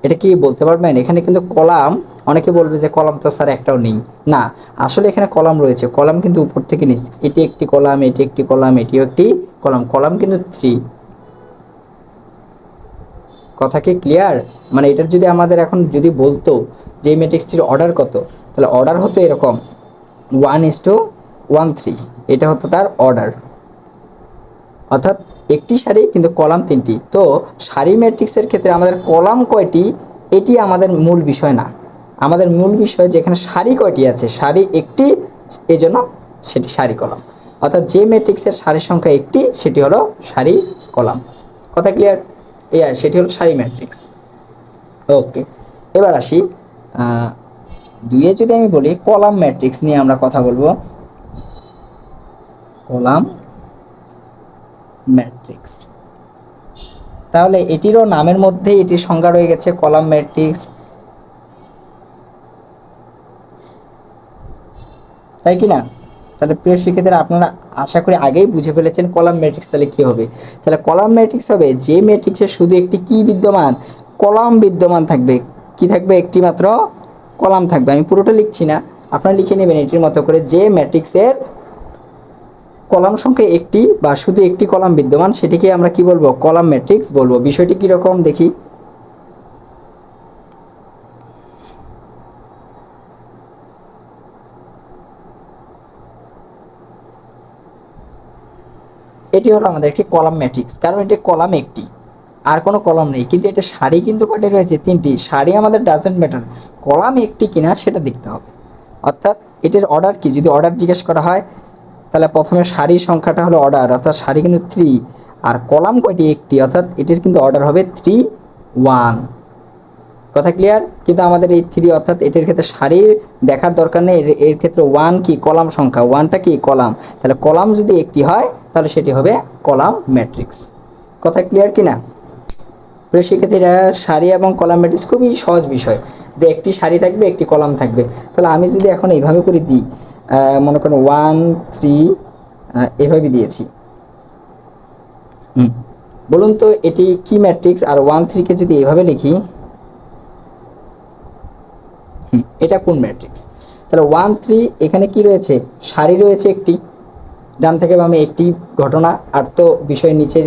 এটা কি বলতে পারবেন? এখানে কিন্তু কলাম, অনেকে বলবে যে কলাম তো স্যার একটাও নেই। না, আসলে এখানে কলাম রয়েছে। কলাম কিন্তু উপর থেকে নিচ, এটি একটি কলাম, এটি একটি কলাম, এটিও একটি কলাম। কলাম কিন্তু 3। কথা কি ক্লিয়ার? মানে এটার যদি আমাদের এখন যদি বলতো যে এই ম্যাট্রিক্সটির অর্ডার কত, তাহলে অর্ডার হতো এরকম 1:1:3। এটা হতো তার অর্ডার। অর্থাৎ একটি সারি কিন্তু কলাম 3টি। তো সারি ম্যাট্রিক্সের ক্ষেত্রে আমাদের কলাম কয়টি এটি আমাদের মূল বিষয় না। আমাদের মূল বিষয় যে এখানে সারি কয়টি আছে। সারি একটি, এই জন্য সেটি সারি কলাম। অর্থাৎ যে ম্যাট্রিক্সের সারির সংখ্যা একটি সেটি হলো সারি কলাম। কথা ক্লিয়ার? সেটি হলো সারি ম্যাট্রিক্স। ওকে, এবার আসি দুইয়ে যদি আমি বলি কলাম ম্যাট্রিক্স নিয়ে আমরা কথা বলবো। কলাম ম্যাট্রিক্স, তাহলে এটিরও নামের মধ্যেই এটির সংজ্ঞা রয়ে গেছে কলাম ম্যাট্রিক্স, তাই কি না? তাহলে প্রিয় শিক্ষার্থীরা আপনারা আশা করি আগেই বুঝে ফেলেছেন কলাম ম্যাট্রিক্স তাহলে কি হবে। তাহলে কলাম ম্যাট্রিক্স হবে যে ম্যাট্রিক্সের শুধু একটি কি বিদ্যমান? কলাম বিদ্যমান থাকবে। কি থাকবে? একটি মাত্র কলাম থাকবে। আমি পুরোটা লিখছি না, আপনারা লিখে নেবেন এটির মতো করে। যে ম্যাট্রিক্সের কলাম সংখ্যা একটি বা শুধু একটি কলাম বিদ্যমান সেটিকে আমরা কি বলবো? কলাম ম্যাট্রিক্স বলবো। বিষয়টি কিরকম দেখি। এটি হলো আমাদের একটি কলাম ম্যাট্রিক্স, কারণ এটি কলাম একটি, আর কোনো কলাম নেই। কিন্তু এটা সারি কিন্তু কয়টি রয়েছে? 3টি। সারি আমাদের ডাজেন্ট ম্যাটার, কলাম একটি কিনা সেটা দেখতে হবে। অর্থাৎ এটির অর্ডার কি? যদি অর্ডার জিজ্ঞেস করা হয় তাহলে প্রথমে সারির সংখ্যাটা হলো অর্ডার, অর্থাৎ সারি কিন্তু 3 আর কলাম কয়টি? একটি, অর্থাৎ এটির কিন্তু অর্ডার হবে 3:1। কথা ক্লিয়ার? কিন্তু আমাদের এই 3 অর্থাৎ এটির ক্ষেত্রে সারির দেখার দরকার নেই। এর ক্ষেত্রে 1 কি? কলাম সংখ্যা। 1টা কি? কলাম। তাহলে কলাম যদি একটি হয় তাহলে সেটি হবে কলাম ম্যাট্রিক্স। কথা ক্লিয়ার কিনা? প্রিয় শিক্ষার্থীরা, সারি এবং কলাম ম্যাট্রিক্স খুবই সহজ বিষয়, যে একটি সারি থাকবে, একটি কলাম থাকবে। তাহলে আমি যদি এখন এইভাবে করে দিই, মনে করেন 1 3 এভাবে দিয়েছি। বলুন তো এটি কি ম্যাট্রিক্স? আর 1 3 কে যদি এভাবে লিখি, এটা কোন ম্যাট্রিক্স? তাহলে 1 3 এখানে কি রয়েছে? সারি রয়েছে একটি, ডান থেকে বামে একটি ঘটনা, আর তো বিষয় নিচে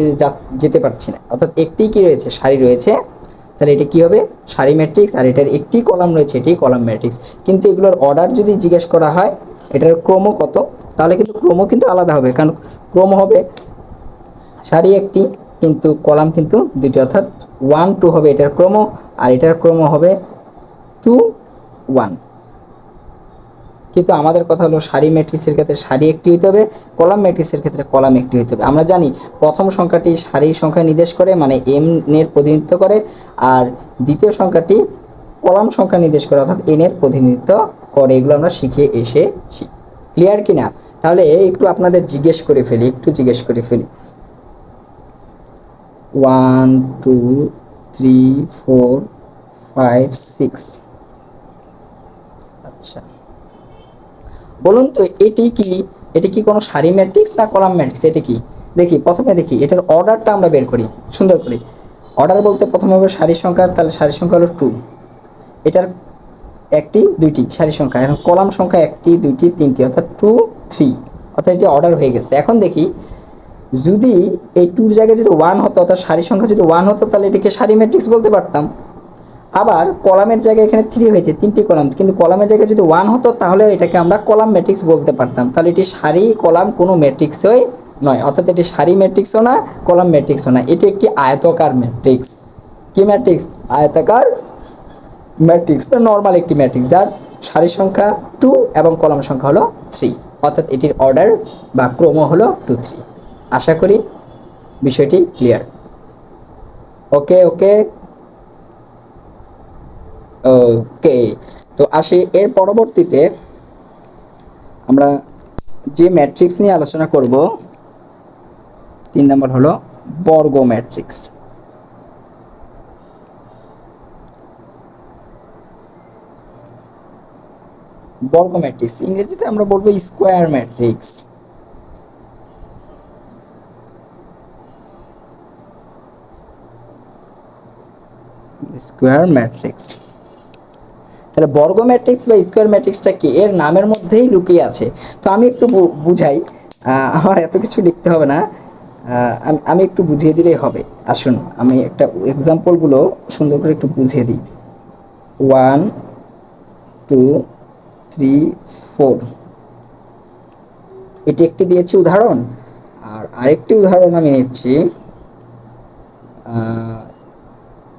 যেতে পারছি না। অর্থাৎ একটি কি রয়েছে? সারি রয়েছে। তাহলে এটা কি হবে? সারি ম্যাট্রিক্স। আর এটার একটি কলাম রয়েছে, এটি কলাম ম্যাট্রিক্স। কিন্তু এগুলোর অর্ডার যদি জিজ্ঞেস করা হয় এটার ক্রম কত, তাহলে কিন্তু ক্রম কিন্তু আলাদা হবে। কারণ ক্রম হবে সারি একটি কিন্তু কলাম কিন্তু দুটি, অর্থাৎ 1 2 হবে এটার ক্রম, আর এটার ক্রম হবে 2 1। কিন্তু আমাদের কথা হলো সারি ম্যাট্রিক্সের ক্ষেত্রে সারি একটি হইতে হবে, কলাম ম্যাট্রিক্সের ক্ষেত্রে কলাম একটি হইতে হবে। আমরা জানি প্রথম সংখ্যাটি সারির সংখ্যা নির্দেশ করে, মানে এম এর প্রতিনিধিত্ব করে, আর দ্বিতীয় সংখ্যাটি কলাম সংখ্যা নির্দেশ করে, অর্থাৎ এন এর প্রতিনিধিত্ব করে। এগুলো আমরা শিখে এসেছি। ক্লিয়ার কিনা? তাহলে একটু আপনাদের জিজ্ঞেস করে ফেলি, 1 2 3 4 5 6। আচ্ছা, বলুন তো এটি কি কোনো সারি ম্যাট্রিক্স না কলাম ম্যাট্রিক্স? এটি কি? দেখি প্রথমে দেখি এটার অর্ডারটা আমরা বের করি সুন্দর করে। অর্ডার বলতে প্রথমে হবে সারির সংখ্যা, তাহলে সারির সংখ্যা হলো 2। এটার একটি দুইটি সারির সংখ্যা, এখন কলাম সংখ্যা একটি দুইটি তিনটি, অর্থাৎ 2 3, অর্থাৎ এটি অর্ডার হয়ে গেছে। এখন দেখি যদি এই 2 এর জায়গায় যদি 1 হতো, অর্থাৎ সারির সংখ্যা যদি 1 হতো, তাহলে এটিকে সারি ম্যাট্রিক্স বলতে পারতাম। আবার কলামের জায়গায় এখানে 3 হয়েছে, 3টি কলাম, কিন্তু কলামের জায়গায় যদি 1 হতো তাহলে এটাকে আমরা কলাম ম্যাট্রিক্স বলতে পারতাম। তাহলে এটি সারি কলাম কোনো ম্যাট্রিক্সই নয়, অর্থাৎ এটি সারি ম্যাট্রিক্সও না কলাম ম্যাট্রিক্সও না, এটি একটি আয়তাকার ম্যাট্রিক্স। কি ম্যাট্রিক্স? আয়তাকার ম্যাট্রিক্স বা নর্মাল একটি ম্যাট্রিক্স যার সারির সংখ্যা 2 এবং কলাম সংখ্যা হলো 3, অর্থাৎ এটির অর্ডার বা ক্রম হলো 2 3। আশা করি বিষয়টি ক্লিয়ার। ওকে ওকে ওকে, তো আসি এর পরবর্তীতে আমরা যে ম্যাট্রিক্স নিয়ে আলোচনা করব 3 নম্বর হলো বর্গ ম্যাট্রিক্স। বর্গ ম্যাট্রিক্স ইংরেজিতে আমরা বলবো স্কোয়ার ম্যাট্রিক্স। স্কোয়ার ম্যাট্রিক্স, তাহলে বর্গ ম্যাট্রিক্স বা স্কোয়ার ম্যাট্রিক্সটা কি? এর নামের মধ্যেই লুকিয়ে আছে। তো আমি একটু বুঝাই, আমার এত কিছু লিখতে হবে না, আমি একটু বুঝিয়ে দিলেই হবে। আসুন আমি একটা এক্সাম্পলগুলো সুন্দর করে একটু বুঝিয়ে দিই। 1 2 3 4, এটি একটি দিয়েছি উদাহরণ, আর আরেকটি উদাহরণ আমি নিচ্ছি।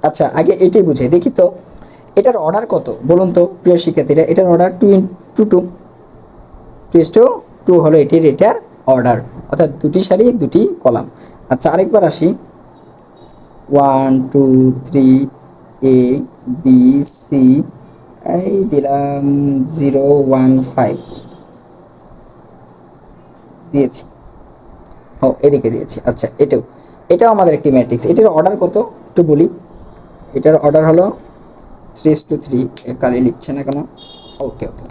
আচ্ছা আগে এটাই বুঝে দেখি তো এটার অর্ডার কত বলুন তো প্রিয় শিক্ষার্থীরা। এটার অর্ডার 2 × 2, 2 হলো এটার অর্ডার, অর্থাৎ দুটি সারি দুটি কলাম। আচ্ছা আরেকবার আসি, 1 2 3 A B C, এই দিলাম 0 1 5 দিয়েছি, ও এদিকে দিয়েছি। আচ্ছা এটাও আমাদের একটি ম্যাট্রিক্স। এটার অর্ডার কত একটু বলি। এটার অর্ডার হলো 3:3, কালি লিখছে না কেন? ওকে ওকে,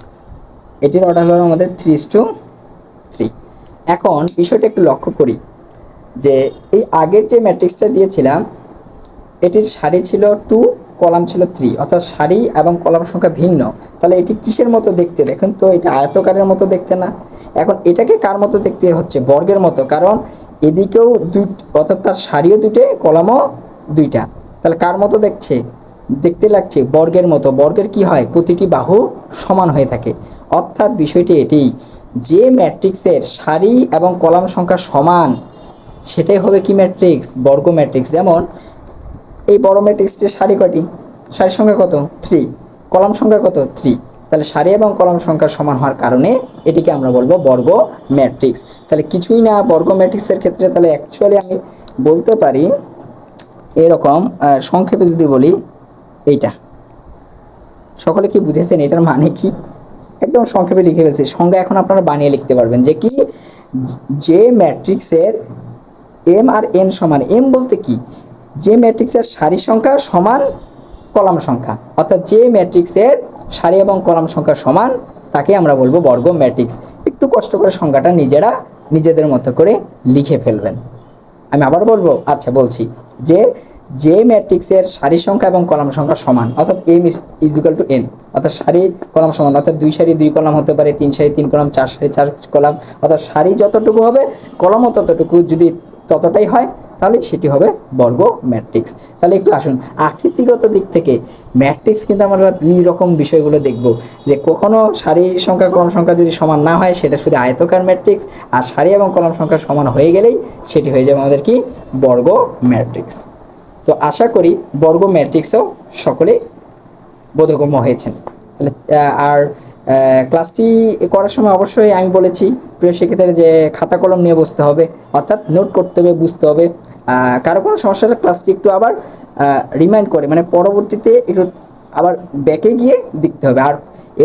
এটির অর্ডার হলো আমাদের 3:3। এখন বিষয়টা একটু লক্ষ্য করি যে এই আগের যে ম্যাট্রিক্সটা দিয়েছিলাম এটির সারি ছিল 2, কলাম ছিল 3, অর্থাৎ সারি এবং কলাম সংখ্যা ভিন্ন। তাহলে এটি কিসের মতো দেখতে? দেখেন তো এটা আয়তকারের মতো দেখতে না? এখন এটাকে কার মতো দেখতে হচ্ছে? বর্গের মতো, কারণ এদিকেও অর্থাৎ তার সারিও দুটো কলামও দুইটা। তাহলে কার মতো দেখতে লাগছে? বর্গের মতো। বর্গের কি হয়? প্রতিটি বাহু সমান হয়ে থাকে। অর্থাৎ বিষয়টি এটি, যে ম্যাট্রিক্সের সারি এবং কলাম সংখ্যা সমান সেটাই হবে কি ম্যাট্রিক্স? বর্গ ম্যাট্রিক্স। যেমন এই বড় ম্যাট্রিক্সটির সারি কয়টি? সারির সংখ্যা কত? 3, কলাম সংখ্যা কত? 3। তাহলে সারি এবং কলাম সংখ্যা সমান হওয়ার কারণে এটিকে আমরা বলবো বর্গ ম্যাট্রিক্স। তাহলে কিছুই না বর্গ ম্যাট্রিক্সের ক্ষেত্রে, তাহলে অ্যাকচুয়ালি আমি বলতে পারি এরকম, সংক্ষেপে যদি বলি, এইটা সকলে কি বুঝেছেন এটার মানে কি? একদম সংক্ষেপে লিখে ফেলছি, সংজ্ঞা এখন আপনারা বানিয়ে লিখতে পারবেন যে কি, যে ম্যাট্রিক্সের এম আর এন সমান। এম বলতে কি? যে ম্যাট্রিক্সের সারি সংখ্যা সমান কলাম সংখ্যা, অর্থাৎ যে ম্যাট্রিক্সের সারি এবং কলাম সংখ্যা সমান তাকে আমরা বলবো বর্গ ম্যাট্রিক্স। একটু কষ্ট করে সংখ্যাটা নিজেদের মতো করে লিখে ফেলবেন। আমি আবার বলবো, আচ্ছা বলছি, যে ম্যাট্রিক্সের সারি সংখ্যা এবং কলাম সংখ্যা সমান, অর্থাৎ m is equal to n, অর্থাৎ সারি কলাম সমান, অর্থাৎ 2 সারি 2 কলাম হতে পারে, 3 সারি 3 কলাম, 4 সারি 4 কলাম, অর্থাৎ সারি যতটুকু হবে কলামও ততটুকু, যদি ততটাই হয় তাহলে সেটি হবে বর্গ ম্যাট্রিক্স। তাহলে একটু আসুন আকৃতিগত দিক থেকে ম্যাট্রিক্স কিন্তু আমরা দুই রকম বিষয়গুলো দেখব, যে কখনো সারি সংখ্যা কলাম সংখ্যা যদি সমান না হয় সেটা শুধু আয়তাকার ম্যাট্রিক্স, আর সারি এবং কলাম সংখ্যা সমান হয়ে গেলেই সেটি হয়ে যাবে আমাদের কি? বর্গ ম্যাট্রিক্স। তো আশা করি বর্গ ম্যাট্রিক্সও সকলে বোধগম্য হয়েছেন। তাহলে আর ক্লাসটি করার সময় অবশ্যই আমি বলেছি প্রিয় শিক্ষার্থীরা যে খাতা কলম নিয়ে বসতে হবে, অর্থাৎ নোট করতে হবে, বুঝতে হবে। কারো কোনো সমস্যা হলে ক্লাসটি একটু আবার রিমাইন্ড করে, মানে পরবর্তীতে একটু আবার ব্যাকে গিয়ে দেখতে হবে। আর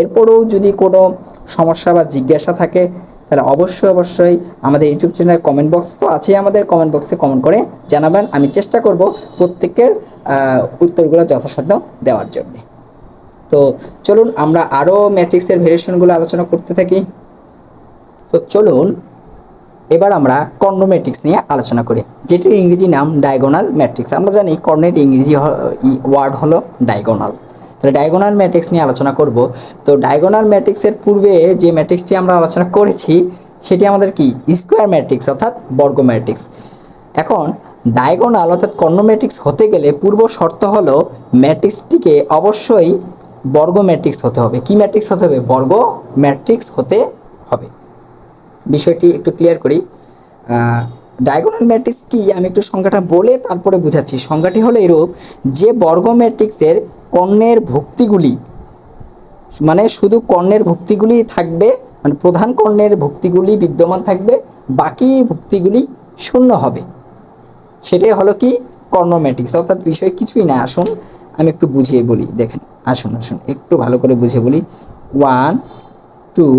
এরপরেও যদি কোনো সমস্যা বা জিজ্ঞাসা থাকে তাহলে অবশ্যই আমাদের ইউটিউব চ্যানেলের কমেন্ট বক্স তো আছেই, আমাদের কমেন্ট বক্সে কমেন্ট করে জানাবেন। আমি চেষ্টা করব প্রত্যেকের উত্তরগুলো যথাসাধ্য দেওয়ার জন্য। তো চলুন আমরা আরও ম্যাট্রিক্সের ভেরিয়েশনগুলো আলোচনা করতে থাকি। তো চলুন এবার আমরা কর্ণ ম্যাট্রিক্স নিয়ে আলোচনা করি, যেটির ইংরেজি নাম ডায়াগোনাল ম্যাট্রিক্স। আমরা জানি কর্ণের ইংরেজি ওয়ার্ড হলো ডায়াগোনাল। তাহলে ডায়াগোনাল ম্যাট্রিক্স নিয়ে আলোচনা করব। তো ডায়াগোনাল ম্যাট্রিক্সের পূর্বে যে ম্যাট্রিক্সটি আমরা আলোচনা করেছি সেটি আমাদের কি স্কোয়ার ম্যাট্রিক্স অর্থাৎ বর্গ ম্যাট্রিক্স। এখন ডায়াগোনাল অর্থাৎ কর্ণ ম্যাট্রিক্স হতে গেলে পূর্ব শর্ত হলো ম্যাট্রিক্সটিকে অবশ্যই বর্গ ম্যাট্রিক্স হতে হবে। কি ম্যাট্রিক্স হতে হবে? বর্গ ম্যাট্রিক্স হতে হবে। বিষয়টি একটু ক্লিয়ার করি। ডায়াগোনাল ম্যাট্রিক্স কি আমি একটু সংজ্ঞাটা বলে তারপরে বুঝাচ্ছি। সংজ্ঞাটি হলো এরূপ, যে বর্গ ম্যাট্রিক্সের কর্ণের ভুক্তিগুলি, মানে শুধু কর্ণের ভুক্তিগুলি থাকবে, মানে প্রধান কর্ণের ভুক্তিগুলি বিদ্যমান থাকবে, বাকি ভুক্তিগুলি শূন্য হবে, সেটাই হলো কি কর্ণ ম্যাট্রিক্স। অর্থাৎ বিষয় কিছুই না। আসুন আমি একটু বুঝিয়ে বলি, দেখেন, আসুন আসুন একটু ভালো করে বুঝিয়ে বলি। 1 2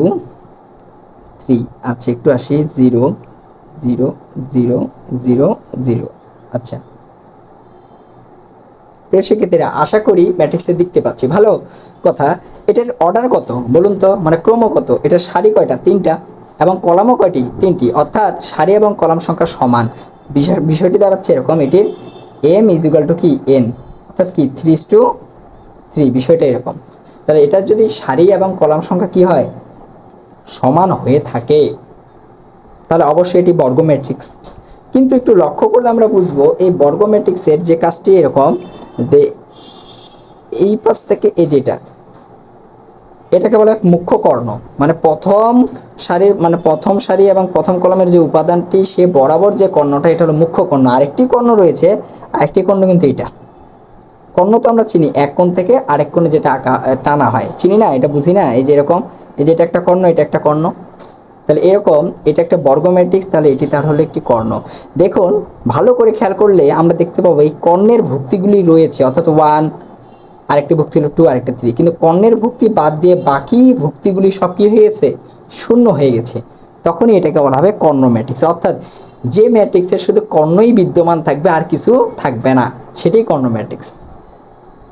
3, আচ্ছা একটু আসি, 0 0 0 0 0। আচ্ছা, প্রিয় শিক্ষার্থীরা, আশা করি ম্যাট্রিক্সে দেখতে পাচ্ছি। ভালো কথা। এটার অর্ডার কত বলুন তো, মানে ক্রম কত? এটার সারি কয়টা? 3টা, এবং কলামও কয়টি? 3টি, অর্থাৎ সারি এবং কলাম সংখ্যা সমান। বিষয়টি দাঁড়াচ্ছে এরকম, এটির m ইজ ইকুয়াল টু কি n, অর্থাৎ কি 3:3। বিষয়টা এরকম। তাহলে এটা যদি সারি এবং কলাম সংখ্যা কি হয়? সমান হয়ে থাকে, তাহলে অবশ্যই এটি বর্গ ম্যাট্রিক্স। কিন্তু একটু লক্ষ্য করলে আমরা বুঝবো এই বর্গ ম্যাট্রিক্সের যে কাজটি এরকম, যে এই পাশ থেকে এই যেটা, এটাকে বলা হয় মুখ্য কর্ণ। মানে প্রথম সারির, মানে প্রথম সারি এবং প্রথম কলামের যে উপাদানটি সে বরাবর যে কর্ণটা, এটা হলো মুখ্য কর্ণ। আরেকটি কর্ণ রয়েছে, আরেকটি কর্ণ কিন্তু এটা। কর্ণ তো আমরা চিনি, এক কোণ থেকে আরেক কোণে যেটা টানা হয়, চিনি না? এটা বুঝি না? এই যে এরকম, এই যে এটা একটা কর্ণ, এটা একটা কর্ণ। তাহলে এরকম এটা একটা বর্গ ম্যাট্রিক্স, তাহলে এটি তার হলো একটি কর্ণ। দেখুন ভালো করে খেয়াল করলে আমরা দেখতে পাবো এই কর্ণের ভুক্তিগুলি রয়েছে, অর্থাৎ 1, আরেকটি ভুক্তি হলো 2, আরেকটা 3। কিন্তু কর্ণের ভুক্তি বাদ দিয়ে বাকি ভুক্তিগুলি সব কি হয়ে গেছে? শূন্য হয়ে গেছে। তখনই এটাকে বলা হবে কর্ণ ম্যাট্রিক্স। অর্থাৎ যে ম্যাট্রিক্সের শুধু কর্ণই বিদ্যমান থাকবে, আর কিছু থাকবে না, সেটাই কর্ণ ম্যাট্রিক্স।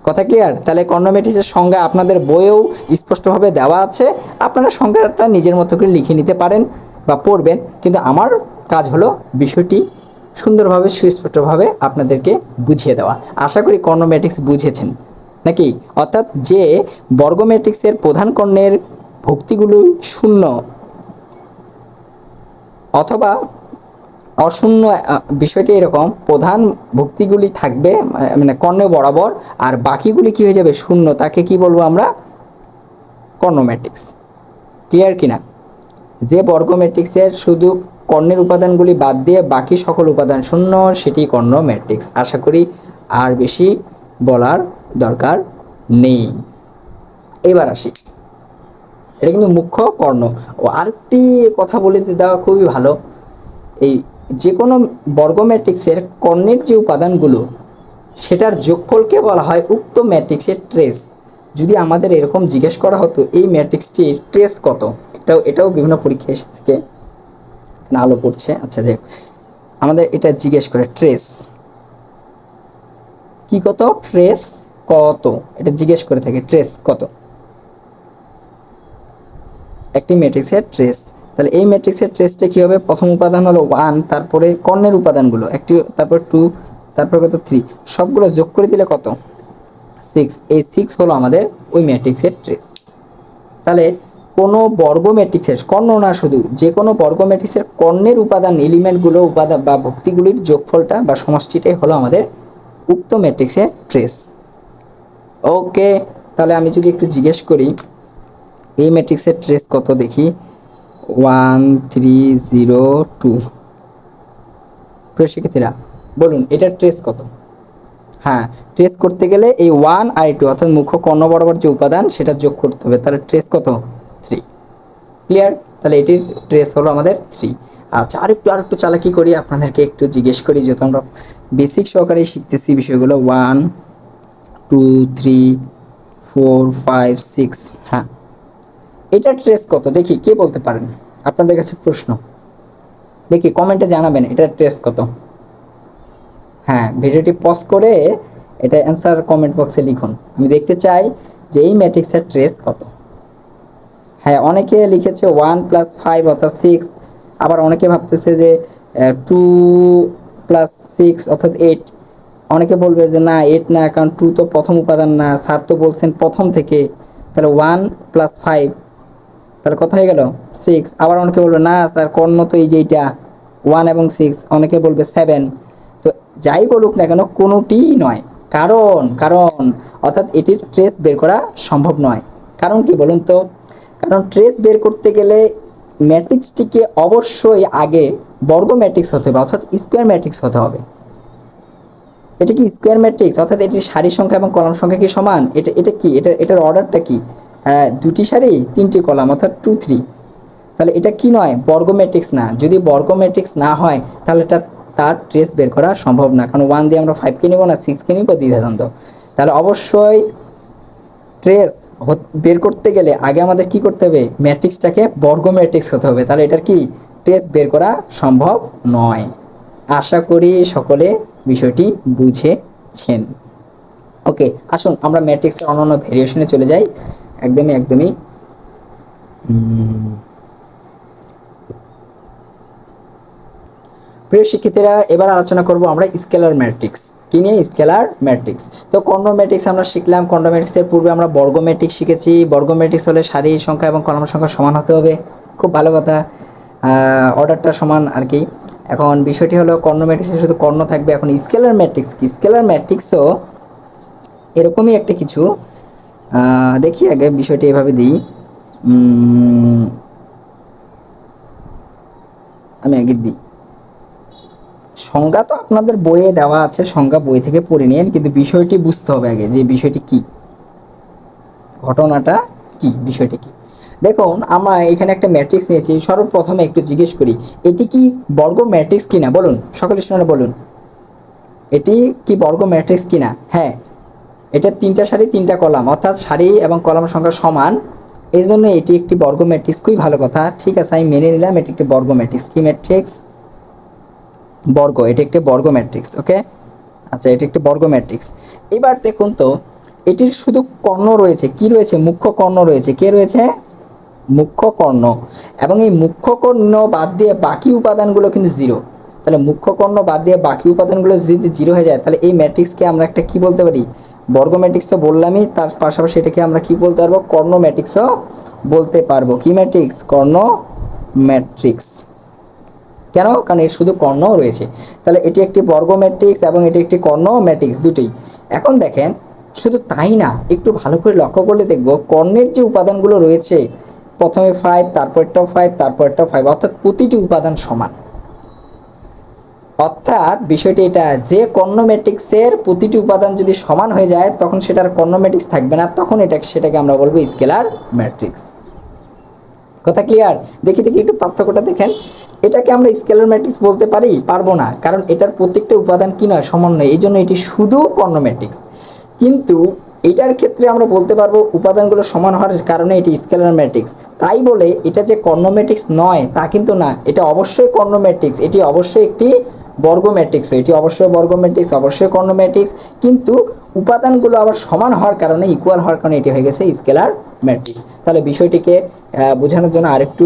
কথা ক্লিয়ার? তাহলে কর্ণ ম্যাট্রিক্সের সংজ্ঞা আপনাদের বইয়েও স্পষ্টভাবে দেওয়া আছে, আপনারা সংজ্ঞাটা নিজের মতো করে লিখে নিতে পারেন বা পড়বেন। কিন্তু আমার কাজ হলো বিষয়টি সুন্দরভাবে সুস্পষ্টভাবে আপনাদেরকে বুঝিয়ে দেওয়া। আশা করি কর্ণ ম্যাট্রিক্স বুঝেছেন নাকি? অর্থাৎ যে বর্গ ম্যাট্রিক্সের প্রধান কর্ণের ভুক্তিগুলো শূন্য অথবা অশূন্য, বিষয়টি এরকম, প্রধান ভুক্তিগুলি থাকবে মানে কর্ণ বরাবর, আর বাকিগুলি কি হয়ে যাবে? শূন্য। তাকে কি বলবো আমরা? কর্ণ ম্যাট্রিক্স। ক্লিয়ার কিনা? যে বর্গ ম্যাট্রিক্সের শুধু কর্ণের উপাদানগুলি বাদ দিয়ে বাকি সকল উপাদান শূন্য, সেটি কর্ণ ম্যাট্রিক্স। আশা করি আর বেশি বলার দরকার নেই। এবার আসি, এটা কিন্তু মুখ্য কর্ণ। ও আরেকটি কথা বলে দেওয়া খুবই ভালো, এই যে কোনো বর্গ ম্যাট্রিক্সের কর্ণের যে উপাদানগুলো, সেটার যোগফলকে বলা হয় উক্ত ম্যাট্রিক্সের ট্রেস। যদি আমাদের এরকম জিজ্ঞেস করা হতো এই ম্যাট্রিক্সটির ট্রেস কত, এটাও বিভিন্ন পরীক্ষায় এসে থাকে। আলো পড়ছে, আচ্ছা দেখ, আমাদের এটা জিজ্ঞেস করে ট্রেস কি কত, ট্রেস কত, এটা জিজ্ঞেস করে থাকে, ট্রেস কত একটি ম্যাট্রিক্সের ট্রেস। তাহলে এই ম্যাট্রিক্সের ট্রেসটা কি হবে? প্রথম উপাদান হলো 1, তারপরে কর্ণের উপাদানগুলো একটি, তারপর 2, তারপর কত 3, সবগুলো যোগ করে দিলে কত? 6। এই 6 হলো আমাদের ওই ম্যাট্রিক্সের ট্রেস। তাহলে কোনো বর্গ ম্যাট্রিক্সের কর্ণ না, শুধু যে কোনো বর্গ ম্যাট্রিক্সের কর্ণের উপাদান, এলিমেন্টগুলো, উপাদান বা ভুক্তিগুলির যোগফলটা বা সমষ্টিটাই হলো আমাদের উক্ত ম্যাট্রিক্সের ট্রেস। ওকে, তাহলে আমি যদি একটু জিজ্ঞেস করি এই ম্যাট্রিক্সের ট্রেস কত দেখি, 1 3 0 2। শিক্ষার্থীরা বলুন এটার ট্রেস কত? হ্যাঁ, ট্রেস করতে গেলে এই 1 আর 2 অর্থাৎ মুখ্য কর্ণ বরাবর যে উপাদান সেটা যোগ করতে হবে। তাহলে ট্রেস কত? 3। ক্লিয়ার? তাহলে এটির ট্রেস হলো আমাদের 3। আচ্ছা, আরেকটু চালাকি করি, আপনাদেরকে একটু জিজ্ঞেস করি, যেহেতু আমরা বেসিক সহকারে শিখতেছি বিষয়গুলো। 1 2 3 4 5 6। হ্যাঁ, এটার ট্রেস কত দেখি, কে বলতে পারেন? আপনাদের কাছে প্রশ্ন, দেখি কমেন্টে জানাবেন এটার ট্রেস কত। হ্যাঁ, ভিডিওটি পজ করে এটা অ্যান্সার কমেন্ট বক্সে লিখুন, আমি দেখতে চাই যে এই ম্যাট্রিক্সের ট্রেস কত। হ্যাঁ, অনেকে লিখেছে 1 + 5 অর্থাৎ 6, আবার অনেকে ভাবতেছে যে 2 + 6 অর্থাৎ 8, অনেকে বলবে যে না 8 না, কারণ 2 তো প্রথম উপাদান না, স্যার তো বলছেন প্রথম থেকে, তাহলে 1 + 5, তাহলে কত হয়ে গেল 6। আবার অনেকে বলবে না স্যার কর্ণ তো এই যে এইটা 1 এবং 6, অনেকে বলবে 7। তো যাই বলুক না কেন কোনোটিই নয়, কারণ কারণ অর্থাৎ এটির ট্রেস বের করা সম্ভব নয়। কারণ কি বলুন তো? কারণ ট্রেস বের করতে গেলে ম্যাট্রিক্সটিকে অবশ্যই আগে বর্গ ম্যাট্রিক্স হতে হবে, অর্থাৎ স্কোয়ার ম্যাট্রিক্স হতে হবে। এটা কি স্কোয়ার ম্যাট্রিক্স, অর্থাৎ এটির সারি সংখ্যা এবং কলাম সংখ্যা কি সমান? এটা এটা কি এটার অর্ডারটা কি? দুটি সারি তিনটি কলাম, অর্থাৎ 2 3। তাহলে এটা কি নয়? বর্গ ম্যাট্রিক্স না। যদি বর্গ ম্যাট্রিক্স না হয় তাহলে তার ট্রেস বের করা সম্ভব না, কারণ 1 দিয়ে আমরা 5কে নিব না 6কে নিব, দ্বিধাদ্বন্দ্ব। তাহলে অবশ্যই ট্রেস বের করতে গেলে আগে আমাদের কি করতে হবে? ম্যাট্রিক্সটাকে বর্গ ম্যাট্রিক্স হতে হবে, তাহলে এটার কি ট্রেস বের করা সম্ভব নয়। আশা করি সকলে বিষয়টি বুঝেছেন। ওকে, আসুন আমরা ম্যাট্রিক্সের অন্যান্য ভেরিয়েশনে চলে যাই। একদমই একদমই প্রিয় শিক্ষার্থীরা, এবার আলোচনা করব আমরা স্কেলার ম্যাট্রিক্স। কি নিয়ে? Scalar matrix. তো কর্ণ ম্যাট্রিক্স আমরা শিখলাম। কর্ণ ম্যাট্রিক্সের পূর্বে আমরা বর্গ ম্যাট্রিক্স শিখেছি। বর্গ ম্যাট্রিক্স হলে সারি সংখ্যা এবং কলাম সংখ্যা সমান হতে হবে। খুব ভালো কথা, অর্ডারটা সমান আর কি। এখন বিষয়টি হলো কর্ণ ম্যাট্রিক্সে শুধু কর্ণ থাকবে। এখন স্কেলার ম্যাট্রিক্স কি? স্কেলার ম্যাট্রিক্সও এরকমই একটা কিছু। দেখি আগে বিষয়টি এভাবে দিই। আমি আগে দিই সংজ্ঞা তো আপনাদের বইয়ে দেওয়া আছে, সংজ্ঞা বই থেকে পড়ে নিন, কিন্তু বিষয়টি বুঝতে হবে আগে যে বিষয়টি কি, ঘটনাটা কি, বিষয়টি কি। দেখুন আমরা এখানে একটা ম্যাট্রিক্স নিয়েছি। সর্বপ্রথমে একটু জিজ্ঞেস করি, এটি কি বর্গ ম্যাট্রিক্স কিনা? বলুন, সকলে শুনে বলুন, এটি কি বর্গ ম্যাট্রিক্স কিনা? হ্যাঁ, এটা তিনটা সারি তিনটা কলাম, অর্থাৎ সারি এবং কলাম সংখ্যা সমান, এই জন্য এটি একটি বর্গ ম্যাট্রিক্স। খুবই ভালো কথা, ঠিক আছে, আমি মেনে নিলাম এটি একটি বর্গ ম্যাট্রিক্স। কি ম্যাট্রিক্স? বর্গ। এটি একটি বর্গ ম্যাট্রিক্স। ওকে, আচ্ছা, এটি একটি বর্গ ম্যাট্রিক্স। এবার দেখুন তো, এটির শুধু কর্ণ রয়েছে। কি রয়েছে? মুখ্য কর্ণ রয়েছে। কে রয়েছে? মুখ্য কর্ণ। এবং এই মুখ্য কর্ণ বাদ দিয়ে বাকি উপাদানগুলো কিন্তু জিরো। তাহলে মুখ্য কর্ণ বাদ দিয়ে বাকি উপাদানগুলো যদি জিরো হয়ে যায়, তাহলে এই ম্যাট্রিক্সকে আমরা একটা কি বলতে পারি? বর্গ ম্যাট্রিক্স তো বললামই, তার পাশাপাশি এটাকে আমরা কি বলতে পারবো? কর্ণ ম্যাট্রিক্সও বলতে পারবো। কি ম্যাট্রিক্স? কর্ণ ম্যাট্রিক্স। কেন? কারণ এর শুধু কর্ণ রয়েছে। তাহলে এটি একটি বর্গ ম্যাট্রিক্স এবং এটি একটি কর্ণ ম্যাট্রিক্স, দুটোই। এখন দেখেন, শুধু তাই না, একটু ভালো করে লক্ষ্য করলে দেখব কর্ণের যে উপাদানগুলো রয়েছে, প্রথমে 5, তারপরটাও 5, তারপরটাও 5, অর্থাৎ প্রতিটি উপাদান সমান। অর্থাৎ বিষয়টি এটা যে কর্ণ ম্যাট্রিক্সের প্রতিটি উপাদান যদি সমান হয়ে যায় তখন সেটার কর্ণ ম্যাট্রিক্স থাকবে না, তখন সেটাকে আমরা বলবো স্কেলার ম্যাট্রিক্স। কথা ক্লিয়ার? দেখি একটু পার্থক্যটা দেখেন। এটাকে আমরা স্কেলার ম্যাট্রিক্স বলতে পারি? পারবো না, কারণ এটার প্রত্যেকটা উপাদান কি নয়? সমান নয়, এই জন্য এটি শুধু কর্ণ ম্যাট্রিক্স। কিন্তু এটার ক্ষেত্রে আমরা বলতে পারবো উপাদানগুলো সমান হওয়ার কারণে এটি স্কেলার ম্যাট্রিক্স। তাই বলে এটা যে কর্ণ ম্যাট্রিক্স নয় তা কিন্তু না, এটা অবশ্যই কর্ণ ম্যাট্রিক্স। এটি অবশ্যই একটি বর্গ ম্যাট্রিক্স, এটি অবশ্যই বর্গ ম্যাট্রিক্স, অবশ্যই কর্ণ ম্যাট্রিক্স, কিন্তু উপাদানগুলো আবার সমান হওয়ার কারণে, ইকুয়াল হওয়ার কারণে এটি হয়ে গেছে স্কেলার ম্যাট্রিক্স। তাহলে বিষয়টিকে বোঝানোর জন্য আরেকটু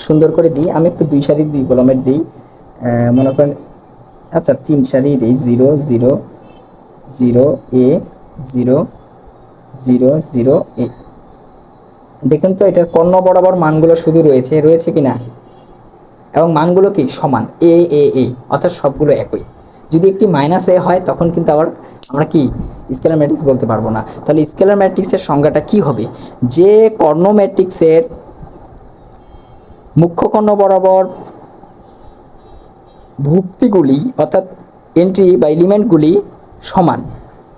সুন্দর করে দিই, আমি একটু 2 সারি 2 কলামের দিই। মনে করেন, আচ্ছা 3 সারি দিই, 0 0 0 a 0 0 0 a। দেখুন তো এটার কর্ণ বরাবর মানগুলো শুধু রয়েছে কিনা, এবং মানগুলো কি সমান, এ এ এ, অর্থাৎ সবগুলো একই। যদি একটি -a হয় তখন কিন্তু আবার আমরা কি স্কেলার ম্যাট্রিক্স বলতে পারবো না। তাহলে স্কেলার ম্যাট্রিক্সের সংজ্ঞাটা কি হবে? যে কর্ণ ম্যাট্রিক্সের মুখ্য কর্ণ বরাবর ভুক্তিগুলি অর্থাৎ এন্ট্রি বা এলিমেন্টগুলি সমান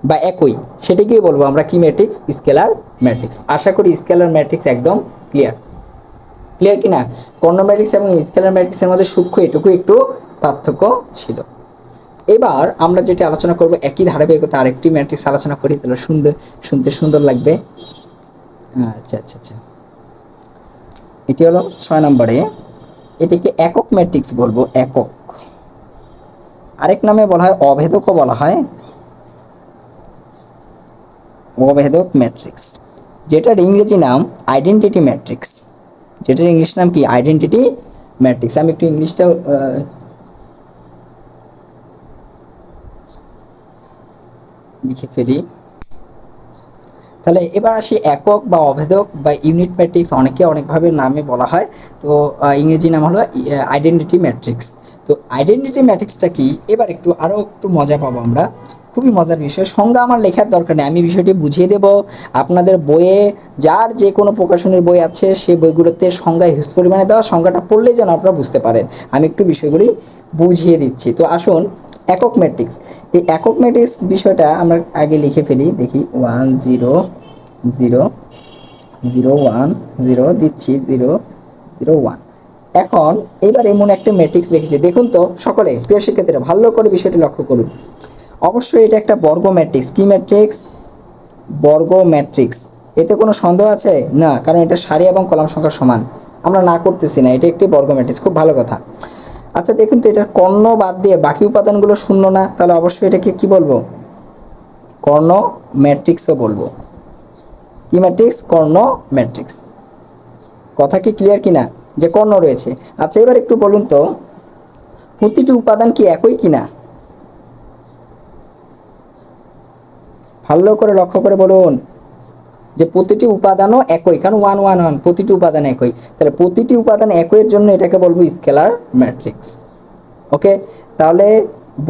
বা একই, সেটিকেই বলবো আমরা কি ম্যাট্রিক্স? Scalar matrix. আশা করি স্কেলার ম্যাট্রিক্স একদম ক্লিয়ার কিনা? কর্ণ ম্যাট্রিক্স এবং স্কেলার ম্যাট্রিক্সের মধ্যে সূক্ষ্ম এটুকু একটু পার্থক্য ছিল। এবার আমরা যেটা আলোচনা করব, একই ধারাবাহিকতা আরেকটি ম্যাট্রিক্স আলোচনা করি, তাহলে শুনতে সুন্দর লাগবে। আচ্ছা আচ্ছা আচ্ছা, এটি হলো 6 নম্বরে। এটিকে একক ম্যাট্রিক্স বলবো, একক। আরেক নামে বলা হয় অভেদকও বলা হয়, অভেদক ম্যাট্রিক্স, যেটার ইংরেজি নাম আইডেন্টিটি ম্যাট্রিক্স। যেটার ইংলিশ নাম কি? Identity matrix. আমি একটু ইংলিশটা লিখে ফেলি। তাহলে এবার আসি একক বা অভেদক বা ইউনিট ম্যাট্রিক্স, অনেকে অনেকভাবে নামে বলা হয়। তো ইংরেজি নাম হলো আইডেন্টিটি ম্যাট্রিক্স। তো আইডেন্টিটি ম্যাট্রিক্সটা কি, এবার আরও একটু মজা পাবো আমরা। খুবই মজার বিষয়, সংজ্ঞা আমার লেখার দরকার নেই, আমি বিষয়টি বুঝিয়ে দেব। আপনাদের বইয়ে যার যে কোনো প্রকাশনের বই আছে সেই বইগুলোতে সংজ্ঞা হিউজ পরিমাণে দেওয়া, সংজ্ঞাটা পড়লেই যেন আপনারা বুঝতে পারেন। আমি একটু বিষয়গুলি বুঝিয়ে দিচ্ছি। তো আসুন, একক ম্যাট্রিক্স, এই একক ম্যাট্রিক্স বিষয়টা আমরা আগে লিখে ফেলি। দেখি 1 0 0 0 1 0 দিচ্ছি 0 0 1। এখন এবার এমন একটা ম্যাট্রিক্স লিখেছি, দেখুন তো সকলে, প্রিয় শিক্ষার্থীরা ভালো করে বিষয়টি লক্ষ্য করুন। অবশ্যই এটা একটা বর্গ ম্যাট্রিক্স। কি ম্যাট্রিক্স? বর্গ ম্যাট্রিক্স। এতে কোনো সন্দেহ আছে না, কারণ এটা সারি এবং কলাম সংখ্যা সমান। আমরা না করতেছি না, এটা একটি বর্গ ম্যাট্রিক্স, খুব ভালো কথা। আচ্ছা দেখুন তো, এটার কর্ণ বাদ দিয়ে বাকি উপাদানগুলো শূন্য না, তাহলে অবশ্যই এটাকে কি বলবো? কর্ণ ম্যাট্রিক্সও বলবো। কি ম্যাট্রিক্স? কর্ণ ম্যাট্রিক্স। কথা কি ক্লিয়ার কিনা যে কর্ণ রয়েছে? আচ্ছা এবার একটু বলুন তো, প্রতিটি উপাদান কি একই কিনা? ভালো করে লক্ষ্য করে বলুন যে প্রতিটি উপাদানও একই, কারণ 1 1 1 প্রতিটি উপাদান একই। তাহলে প্রতিটি উপাদান একইয়ের জন্য এটাকে বলবো স্কেলার ম্যাট্রিক্স। ওকে, তাহলে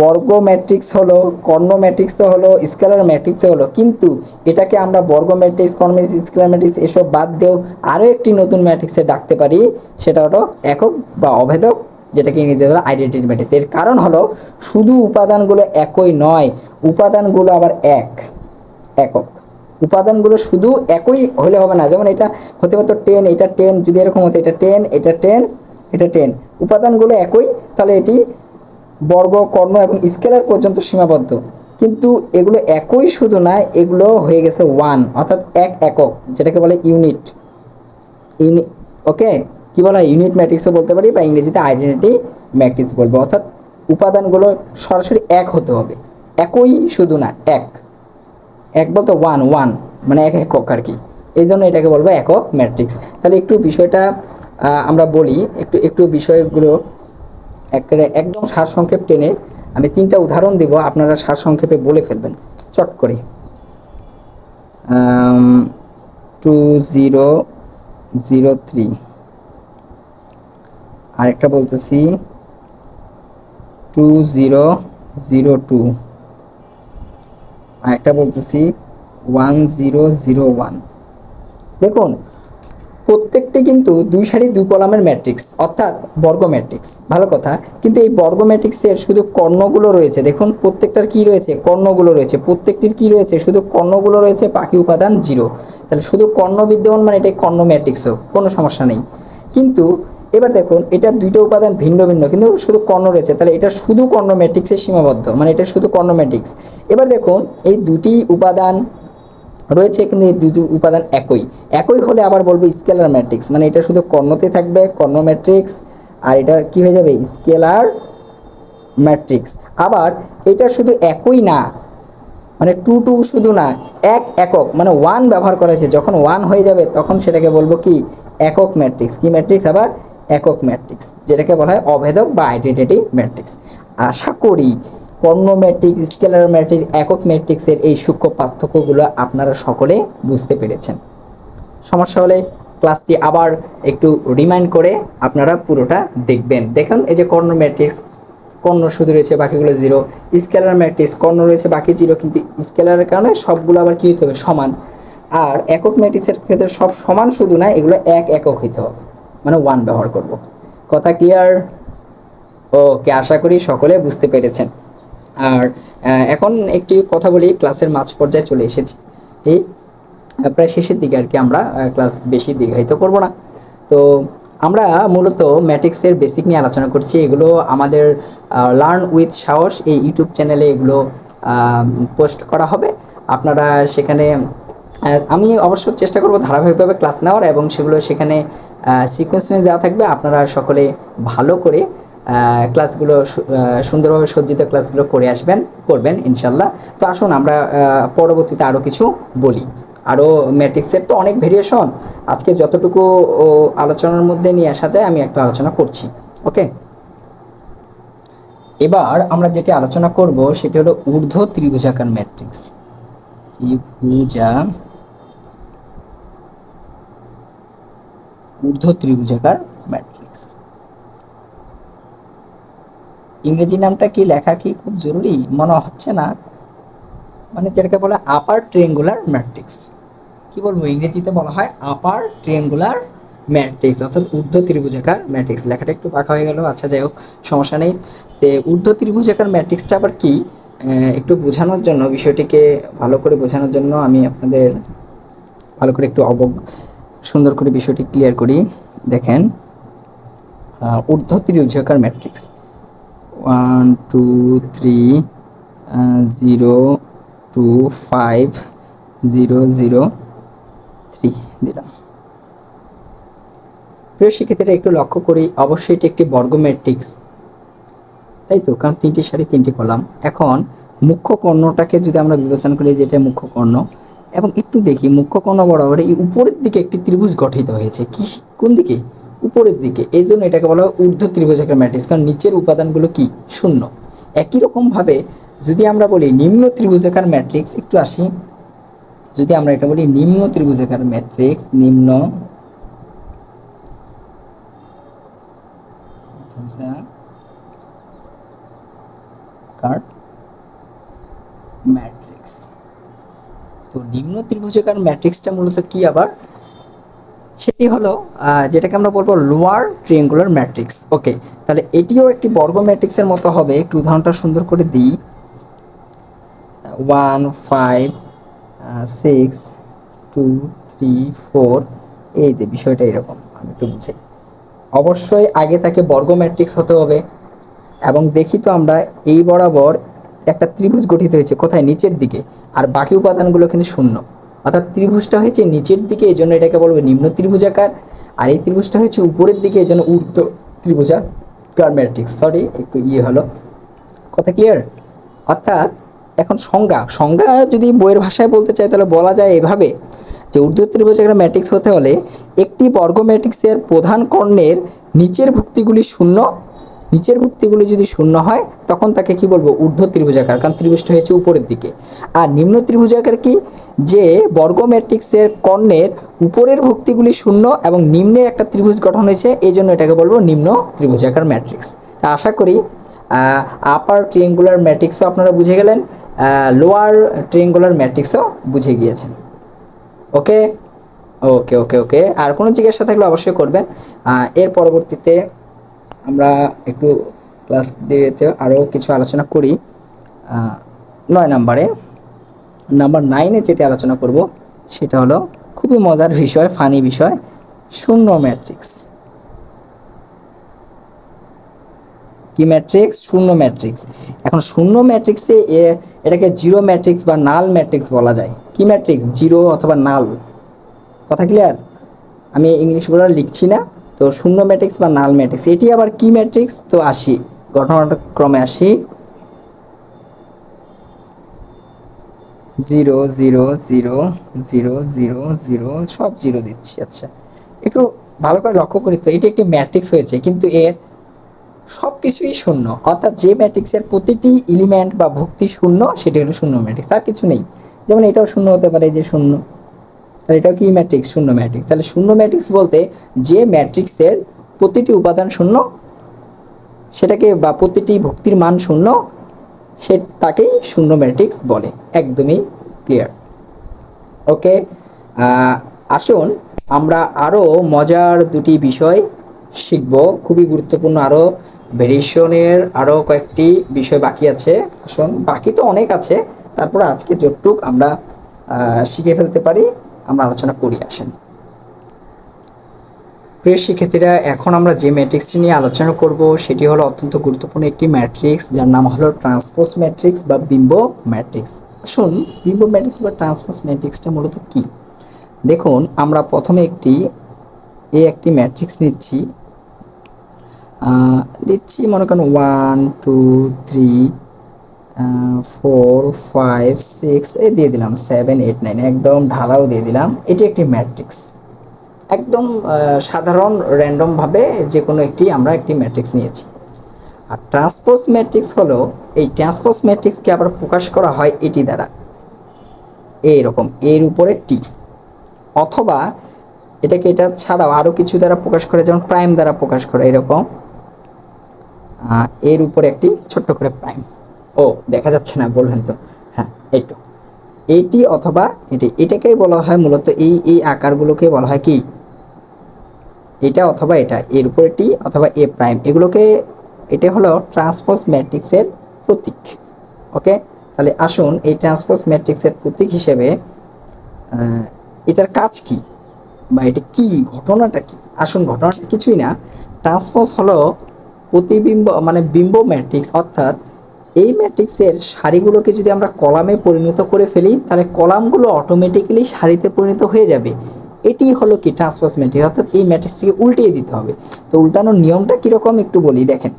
বর্গ ম্যাট্রিক্স হলো, কর্ণ ম্যাট্রিক্সও হলো, স্কেলার ম্যাট্রিক্সও হলো, কিন্তু এটাকে আমরা বর্গ ম্যাট্রিক্স, কর্ণ ম্যাট্রিক্স, স্কেলার ম্যাট্রিক্স এসব বাদ দিয়েও আরও একটি নতুন ম্যাট্রিক্সে ডাকতে পারি, সেটা হলো একক বা অভেদক, যেটাকে ইংরেজিতে বলা আইডেন্টিটি ম্যাট্রিক্স। এর কারণ হলো শুধু উপাদানগুলো একই নয়, উপাদানগুলো আবার একক। উপাদানগুলো শুধু একই হলে হবে না, যেমন এটা হতে পারতো 10, এটা 10, যদি এরকম হতো এটা 10, এটা 10, এটা 10, উপাদানগুলো একই, তাহলে এটি বর্গ, কর্ণ এবং স্কেলার পর্যন্ত সীমাবদ্ধ। কিন্তু এগুলো একই শুধু না, এগুলো হয়ে গেছে ওয়ান, অর্থাৎ একক, যেটাকে বলে ইউনিট। ওকে, কি বলা হয়? ইউনিট ম্যাট্রিক্সও বলতে পারি, বা ইংরেজিতে আইডেন্টিটি ম্যাট্রিক্স বলবো। অর্থাৎ উপাদানগুলো সরাসরি এক হতে হবে, একই শুধু না, এক বলতে ওয়ান ওয়ান, মানে একক আর কি। এই জন্য এটাকে বলবো একক ম্যাট্রিক্স। তাহলে একটু বিষয়টা আমরা বলি, একটু বিষয়গুলো একদম সারসংক্ষেপ টেনে আমি 3টা উদাহরণ দিব, আপনারা সারসংক্ষেপে বলে ফেলবেন চট করে। 2003, আরেকটা বলতেছি 2002, আরেকটা বলতেছি 1001। দেখুন প্রত্যেকটি কিন্তু 2 সারি 2 কলামের ম্যাট্রিক্স, অর্থাৎ বর্গ ম্যাট্রিক্স। ভালো কথা, কিন্তু এই বর্গ ম্যাট্রিক্সের শুধু কর্ণগুলো রয়েছে, দেখুন প্রত্যেকটার কি রয়েছে? কর্ণগুলো রয়েছে। প্রত্যেকটির কি রয়েছে? শুধু কর্ণগুলো রয়েছে, বাকি উপাদান জিরো। তাহলে শুধু কর্ণ বিদ্যমান মানে এটাই কর্ণ ম্যাট্রিক্সও, কোনো সমস্যা নেই। কিন্তু এবার দেখুন, এটা 2টা উপাদান ভিন্ন ভিন্ন, কিন্তু শুধু কর্ণ রয়েছে, তাহলে এটা শুধু কর্ণ ম্যাট্রিক্সে সীমাবদ্ধ, মানে এটা শুধু কর্ণ ম্যাট্রিক্স। এবার দেখুন, এই 2টি উপাদান রয়েছে, কিন্তু এই দুটো উপাদান একই হলে আবার বলবো স্কেলার ম্যাট্রিক্স, মানে এটা শুধু কর্ণতে থাকবে, কর্ণ ম্যাট্রিক্স, আর এটা কি হয়ে যাবে? Scalar matrix. আবার এটা শুধু একই না, মানে টু টু শুধু না, একক, মানে 1 ব্যবহার করেছে, যখন 1 হয়ে যাবে তখন সেটাকে বলবো কি? একক ম্যাট্রিক্স। কি ম্যাট্রিক্স? আবার একক ম্যাট্রিক্স, যেটাকে বলা হয় অভেদক বা আইডেন্টিটি ম্যাট্রিক্স। আশা করি কর্ণ ম্যাট্রিক্স, স্কেলার ম্যাট্রিক্স, একক ম্যাট্রিক্সের এই সূক্ষ্ম পার্থক্যগুলো আপনারা সকলে বুঝতে পেরেছেন। সমস্যা হলে ক্লাসটি আবার একটু রিমাইন্ড করে আপনারা পুরোটা দেখবেন। দেখুন, এই যে কর্ণ ম্যাট্রিক্স, কর্ণ শুধু রয়েছে, বাকিগুলো জিরো। স্কেলার ম্যাট্রিক্স, কর্ণ রয়েছে, বাকি জিরো, কিন্তু স্কেলারের কারণে সবগুলো আবার কি হতে হবে? সমান। আর একক ম্যাট্রিক্সের ক্ষেত্রে সব সমান শুধু না, এগুলো একক হইতে হবে, মানে 1 ব্যবহার করব। কথা ক্লিয়ার? ওকে, আশা করি সকলে বুঝতে পেরেছেন। আর এখন একটি কথা বলি, ক্লাসের মাঝ পর্যায়ে চলে এসেছি, এই প্রায় শেষের দিকে আর কি। আমরা ক্লাস বেশি দীর্ঘায়িত করব না। তো আমরা মূলত ম্যাট্রিক্সের বেসিক নিয়ে আলোচনা করছি। এগুলো আমাদের লার্ন উইথ সাহস এই ইউটিউব চ্যানেলে এগুলো পোস্ট করা হবে। আপনারা সেখানে, আমি অবশ্য চেষ্টা করব ধারাবাহিকভাবে ক্লাস নেওয়ার, এবং সেগুলো সেখানে সিকোয়েন্স দেওয়া থাকবে। আপনারা সকলে ভালো করে ক্লাসগুলো সুন্দরভাবে সজ্জিত ক্লাসগুলো করবেন ইনশাল্লাহ। তো আসুন আমরা পরবর্তীতে আরও কিছু বলি। আরও ম্যাট্রিক্সের তো অনেক ভেরিয়েশন, আজকে যতটুকু আলোচনার মধ্যে নিয়ে আসা যায় আমি একটা আলোচনা করছি। ওকে, এবার আমরা যেটি আলোচনা করব সেটি হলো ঊর্ধ্ব ত্রিভুজাকার ম্যাট্রিক্স। ঊর্ধ্ব ত্রিভুজাকার ম্যাট্রিক্স, ইংরেজি নামটা কি লেখা কি খুব জরুরি মনে হচ্ছে না? মানে যেটাকে বলা আপার ট্রিয়াঙ্গুলার ম্যাট্রিক্স, কি বলবো ইংরেজিতে বলা হয় আপার ট্রিয়াঙ্গুলার ম্যাট্রিক্স, অর্থাৎ ঊর্ধ্ব ত্রিভুজাকার ম্যাট্রিক্স। লেখাটা একটু বাঁকা হয়ে গেল, আচ্ছা যাই হোক সমস্যা নেই। তো ঊর্ধ্ব ত্রিভুজাকার ম্যাট্রিক্সটা আবার কি, একটু বোঝানোর জন্য, বিষয়টিকে ভালো করে বোঝানোর জন্য আমি আপনাদের ভালো করে একটু সুন্দর করে বিষয়টি ক্লিয়ার করি। দেখেন, ঊর্ধ্ব ত্রিভুজাকার ম্যাট্রিক্স 1 2 3 0 2 5 0 0 3 দিলাম। প্রিয় শিক্ষার্থীরা একটু লক্ষ্য করি, অবশ্যই এটি একটি বর্গ ম্যাট্রিক্স, তাই তো, কারণ 3টি সারি 3টি কলাম। এখন মুখ্য কর্ণটাকে যদি আমরা বিবেচনা করি, যেটা মুখ্য কর্ণ, এবং একটু দেখি মুখ্য কর্ণ বরাবর এই উপরের দিকে একটি ত্রিভুজ গঠিত হয়েছে, কি কোন দিকে, উপরের দিকে, এই জন্য এটাকে বলা হয় ঊর্ধ্ব ত্রিভুজাকার ম্যাট্রিক্স, কারণ নিচের উপাদানগুলো কি শূন্য। একই রকম ভাবে যদি আমরা বলি নিম্ন ত্রিভুজাকার ম্যাট্রিক্স, একটু আসি, যদি আমরা এটা বলি নিম্ন ত্রিভুজাকার ম্যাট্রিক্স, নিম্ন ম্যাট্রিক্স, তো নিম্ন ত্রিভুজাকার ম্যাট্রিক্সটা মূলত কি আবার, সেটি হলো যেটাকে আমরা বলবো লোয়ার ট্রিয়াঙ্গুলার ম্যাট্রিক্স। ওকে, তাহলে এটিও একটি বর্গ ম্যাট্রিক্সের মতো হবে। একটু উদাহরণটা সুন্দর করে দিই, 1 5 6 2 3 4, এই যে বিষয়টা এরকম, আমি একটু বুঝাই। অবশ্যই আগে তাকে বর্গ ম্যাট্রিক্স হতে হবে, এবং দেখি তো আমরা এই বরাবর একটা ত্রিভুজ গঠিত হয়েছে কোথায়, নিচের দিকে, আর বাকি উপাদানগুলো কিন্তু শূন্য, অর্থাৎ ত্রিভুজটা হয়েছে নিচের দিকে, এই জন্য এটাকে বলবো নিম্ন ত্রিভুজাকার, আর এই ত্রিভুজটা হয়েছে উপরের দিকে, এই জন্য ঊর্ধ্ব ত্রিভুজাকার ম্যাট্রিক্স। সরি একটু হলো, কথা ক্লিয়ার? অর্থাৎ এখন সংজ্ঞা যদি বইয়ের ভাষায় বলতে চাই তাহলে বলা যায় এভাবে, যে ঊর্ধ্ব ত্রিভুজাকার ম্যাট্রিক্স হতে হলে একটি বর্গ ম্যাট্রিক্সের প্রধান কর্ণের নিচের ভুক্তিগুলি শূন্য, নিচের ভুক্তিগুলি যদি শূন্য হয় তখন তাকে কি বলবো, ঊর্ধ্ব ত্রিভুজাকার, কারণ ত্রিভুজটা হয়েছে উপরের দিকে। আর নিম্ন ত্রিভুজাকার কি, যে বর্গ ম্যাট্রিক্সের কর্ণের উপরের ভুক্তিগুলি শূন্য এবং নিম্নে একটা ত্রিভুজ গঠন হয়েছে, এই জন্য এটাকে বলবো নিম্ন ত্রিভুজাকার ম্যাট্রিক্স। তা আশা করি আপার ট্রিয়াঙ্গুলার ম্যাট্রিক্সও আপনারা বুঝে গেলেন, লোয়ার ট্রিয়াঙ্গুলার ম্যাট্রিক্সও বুঝে গিয়েছেন। ওকে ওকে ওকে ওকে, আর কোনো জিজ্ঞাসা থাকলে অবশ্যই করবেন। এর পরবর্তীতে আমরা একটু ক্লাস দিতে আরও কিছু আলোচনা করি। 9 নাম্বারে, নাম্বার 9-এ যেটি আলোচনা করব সেটা হলো খুবই মজার বিষয়, ফানি বিষয়, শূন্য ম্যাট্রিক্স। কি ম্যাট্রিক্স? শূন্য ম্যাট্রিক্স। এখন শূন্য ম্যাট্রিক্সে এটাকে জিরো ম্যাট্রিক্স বা নাল ম্যাট্রিক্স বলা যায়। কি ম্যাট্রিক্স? জিরো অথবা নাল, কথা ক্লিয়ার? আমি ইংলিশগুলো লিখছি না, তো শূন্য ম্যাট্রিক্স বা নাল ম্যাট্রিক্স, এটি আবার কি ম্যাট্রিক্স? তো আসি ঘটনাটা ক্রমে আসি, 0 0 0 0 0 0, সব জিরো দিচ্ছি। আচ্ছা একটু ভালো করে লক্ষ্য করি তো, এটি একটি ম্যাট্রিক্স হয়েছে কিন্তু এর সব কিছুই শূন্য, অর্থাৎ যে ম্যাট্রিক্সের প্রতিটি এলিমেন্ট বা ভুক্তি শূন্য সেটি হলো শূন্য ম্যাট্রিক্স, আর কিছু নেই। যেমন এটাও শূন্য হতে পারে, যে শূন্য, তাহলে এটাও কি ম্যাট্রিক্স? শূন্য ম্যাট্রিক্স। তাহলে শূন্য ম্যাট্রিক্স বলতে যে ম্যাট্রিক্সের প্রতিটি উপাদান শূন্য সেটাকে, বা প্রতিটি ভুক্তির মান শূন্য, সে তাকেই শূন্য ম্যাট্রিক্স বলে। একদমই ক্লিয়ার। ওকে, আসুন আমরা আরও মজার দুটি বিষয় শিখব, খুবই গুরুত্বপূর্ণ, আরও ভেরিয়েশনের আরও কয়েকটি বিষয় বাকি আছে। আসুন, বাকি তো অনেক আছে, তারপর আজকে যতটুক আমরা শিখে ফেলতে পারি আমরা আলোচনা করি। আসেন প্রিয় শিক্ষার্থীরা, এখন আমরা যে ম্যাট্রিক্সটি নিয়ে আলোচনা করব সেটি হলো অত্যন্ত গুরুত্বপূর্ণ একটি ম্যাট্রিক্স, যার নাম হলো ট্রান্সপোজ ম্যাট্রিক্স বা বিম্ব ম্যাট্রিক্স। আসুন, বিম্ব ম্যাট্রিক্স বা ট্রান্সপোজ ম্যাট্রিক্সটা মূলত কি দেখুন। আমরা প্রথমে একটি ম্যাট্রিক্স দিচ্ছি, মনে করেন 1 2 3 4 5 6 এই দিয়ে দিলাম, 7 8 9 একদম ঢালাও দিয়ে দিলাম। এটি একটি ম্যাট্রিক্স, একদম সাধারণ র্যান্ডম ভাবে যে কোনো একটি আমরা একটি ম্যাট্রিক্স নিয়েছি। আর ট্রান্সপোজ ম্যাট্রিক্স হলো, এই ট্রান্সপোজ ম্যাট্রিক্সকে আবার প্রকাশ করা হয় এটি দ্বারা, এইরকম এর উপরে টি, অথবা এটাকে এটা ছাড়াও আরও কিছু দ্বারা প্রকাশ করে, যেমন প্রাইম দ্বারা প্রকাশ করে, এরকম এর উপরে একটি ছোট্ট করে প্রাইম। ও দেখা যাচ্ছে না, বলবেন তো? হ্যাঁ, এইটু এটি অথবা এটি, এটাকেই বলা হয় মূলত এই আকারগুলোকে বলা হয় কি, এটা অথবা এটা, এর উপরে টি অথবা এ প্রাইম, এগুলোকে, এটা হলো ট্রান্সপোজ ম্যাট্রিক্সের প্রতীক। ওকে, তাহলে আসুন এই ট্রান্সপোজ ম্যাট্রিক্সের প্রতীক হিসেবে এটার কাজ কি বা এটা কি, ঘটনাটা কি? আসুন, ঘটনাটা কিছুই না, ট্রান্সপোজ হলো প্রতিবিম্ব মানে বিম্ব ম্যাট্রিক্স, অর্থাৎ এই ম্যাট্রিক্সের সারিগুলোকে যদি আমরা কলামে পরিণত করে ফেলি, তাহলে কলামগুলো অটোমেটিক্যালি সারিতে পরিণত হয়ে যাবে। এটি হলো কি ট্রান্সপোজ ম্যাট্রিক্স, অর্থাৎ এই ম্যাট্রিক্সটিকে উল্টিয়ে দিতে হবে। তো উল্টানোর নিয়মটা কীরকম একটু বলি, দেখেন।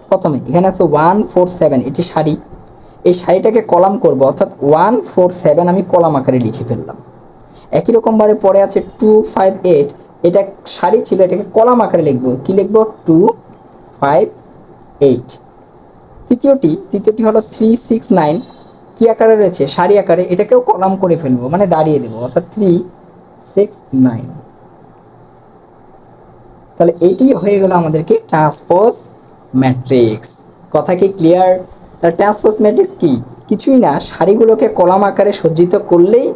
প্রথমে এখানে আছে 1 4 7, এটি সারি, এই সারিটাকে কলাম করব, অর্থাৎ 1 4 7 আমি কলাম আকারে লিখে ফেললাম। একই রকমভাবে পরে আছে 2 5 8, এটা সারি ছিল, এটাকে কলাম আকারে লিখবো, কি লিখবো? 2 5 8। তৃতীয়টি হলো 3 6 9, কি আকারে রয়েছে? সারি আকারে, এটাকেও কলাম করে ফেলবো, মানে দাঁড়িয়ে দেবো, অর্থাৎ 3 6 9। তাহলে এটি হয়ে গেল আমাদের কি ট্রান্সপোজ ম্যাট্রিক্স। কথা কি ক্লিয়ার? তাহলে ট্রান্সপোজ ম্যাট্রিক্স কি? কিছুই না, সারিগুলোকে কলাম আকারে সজ্জিত করলেই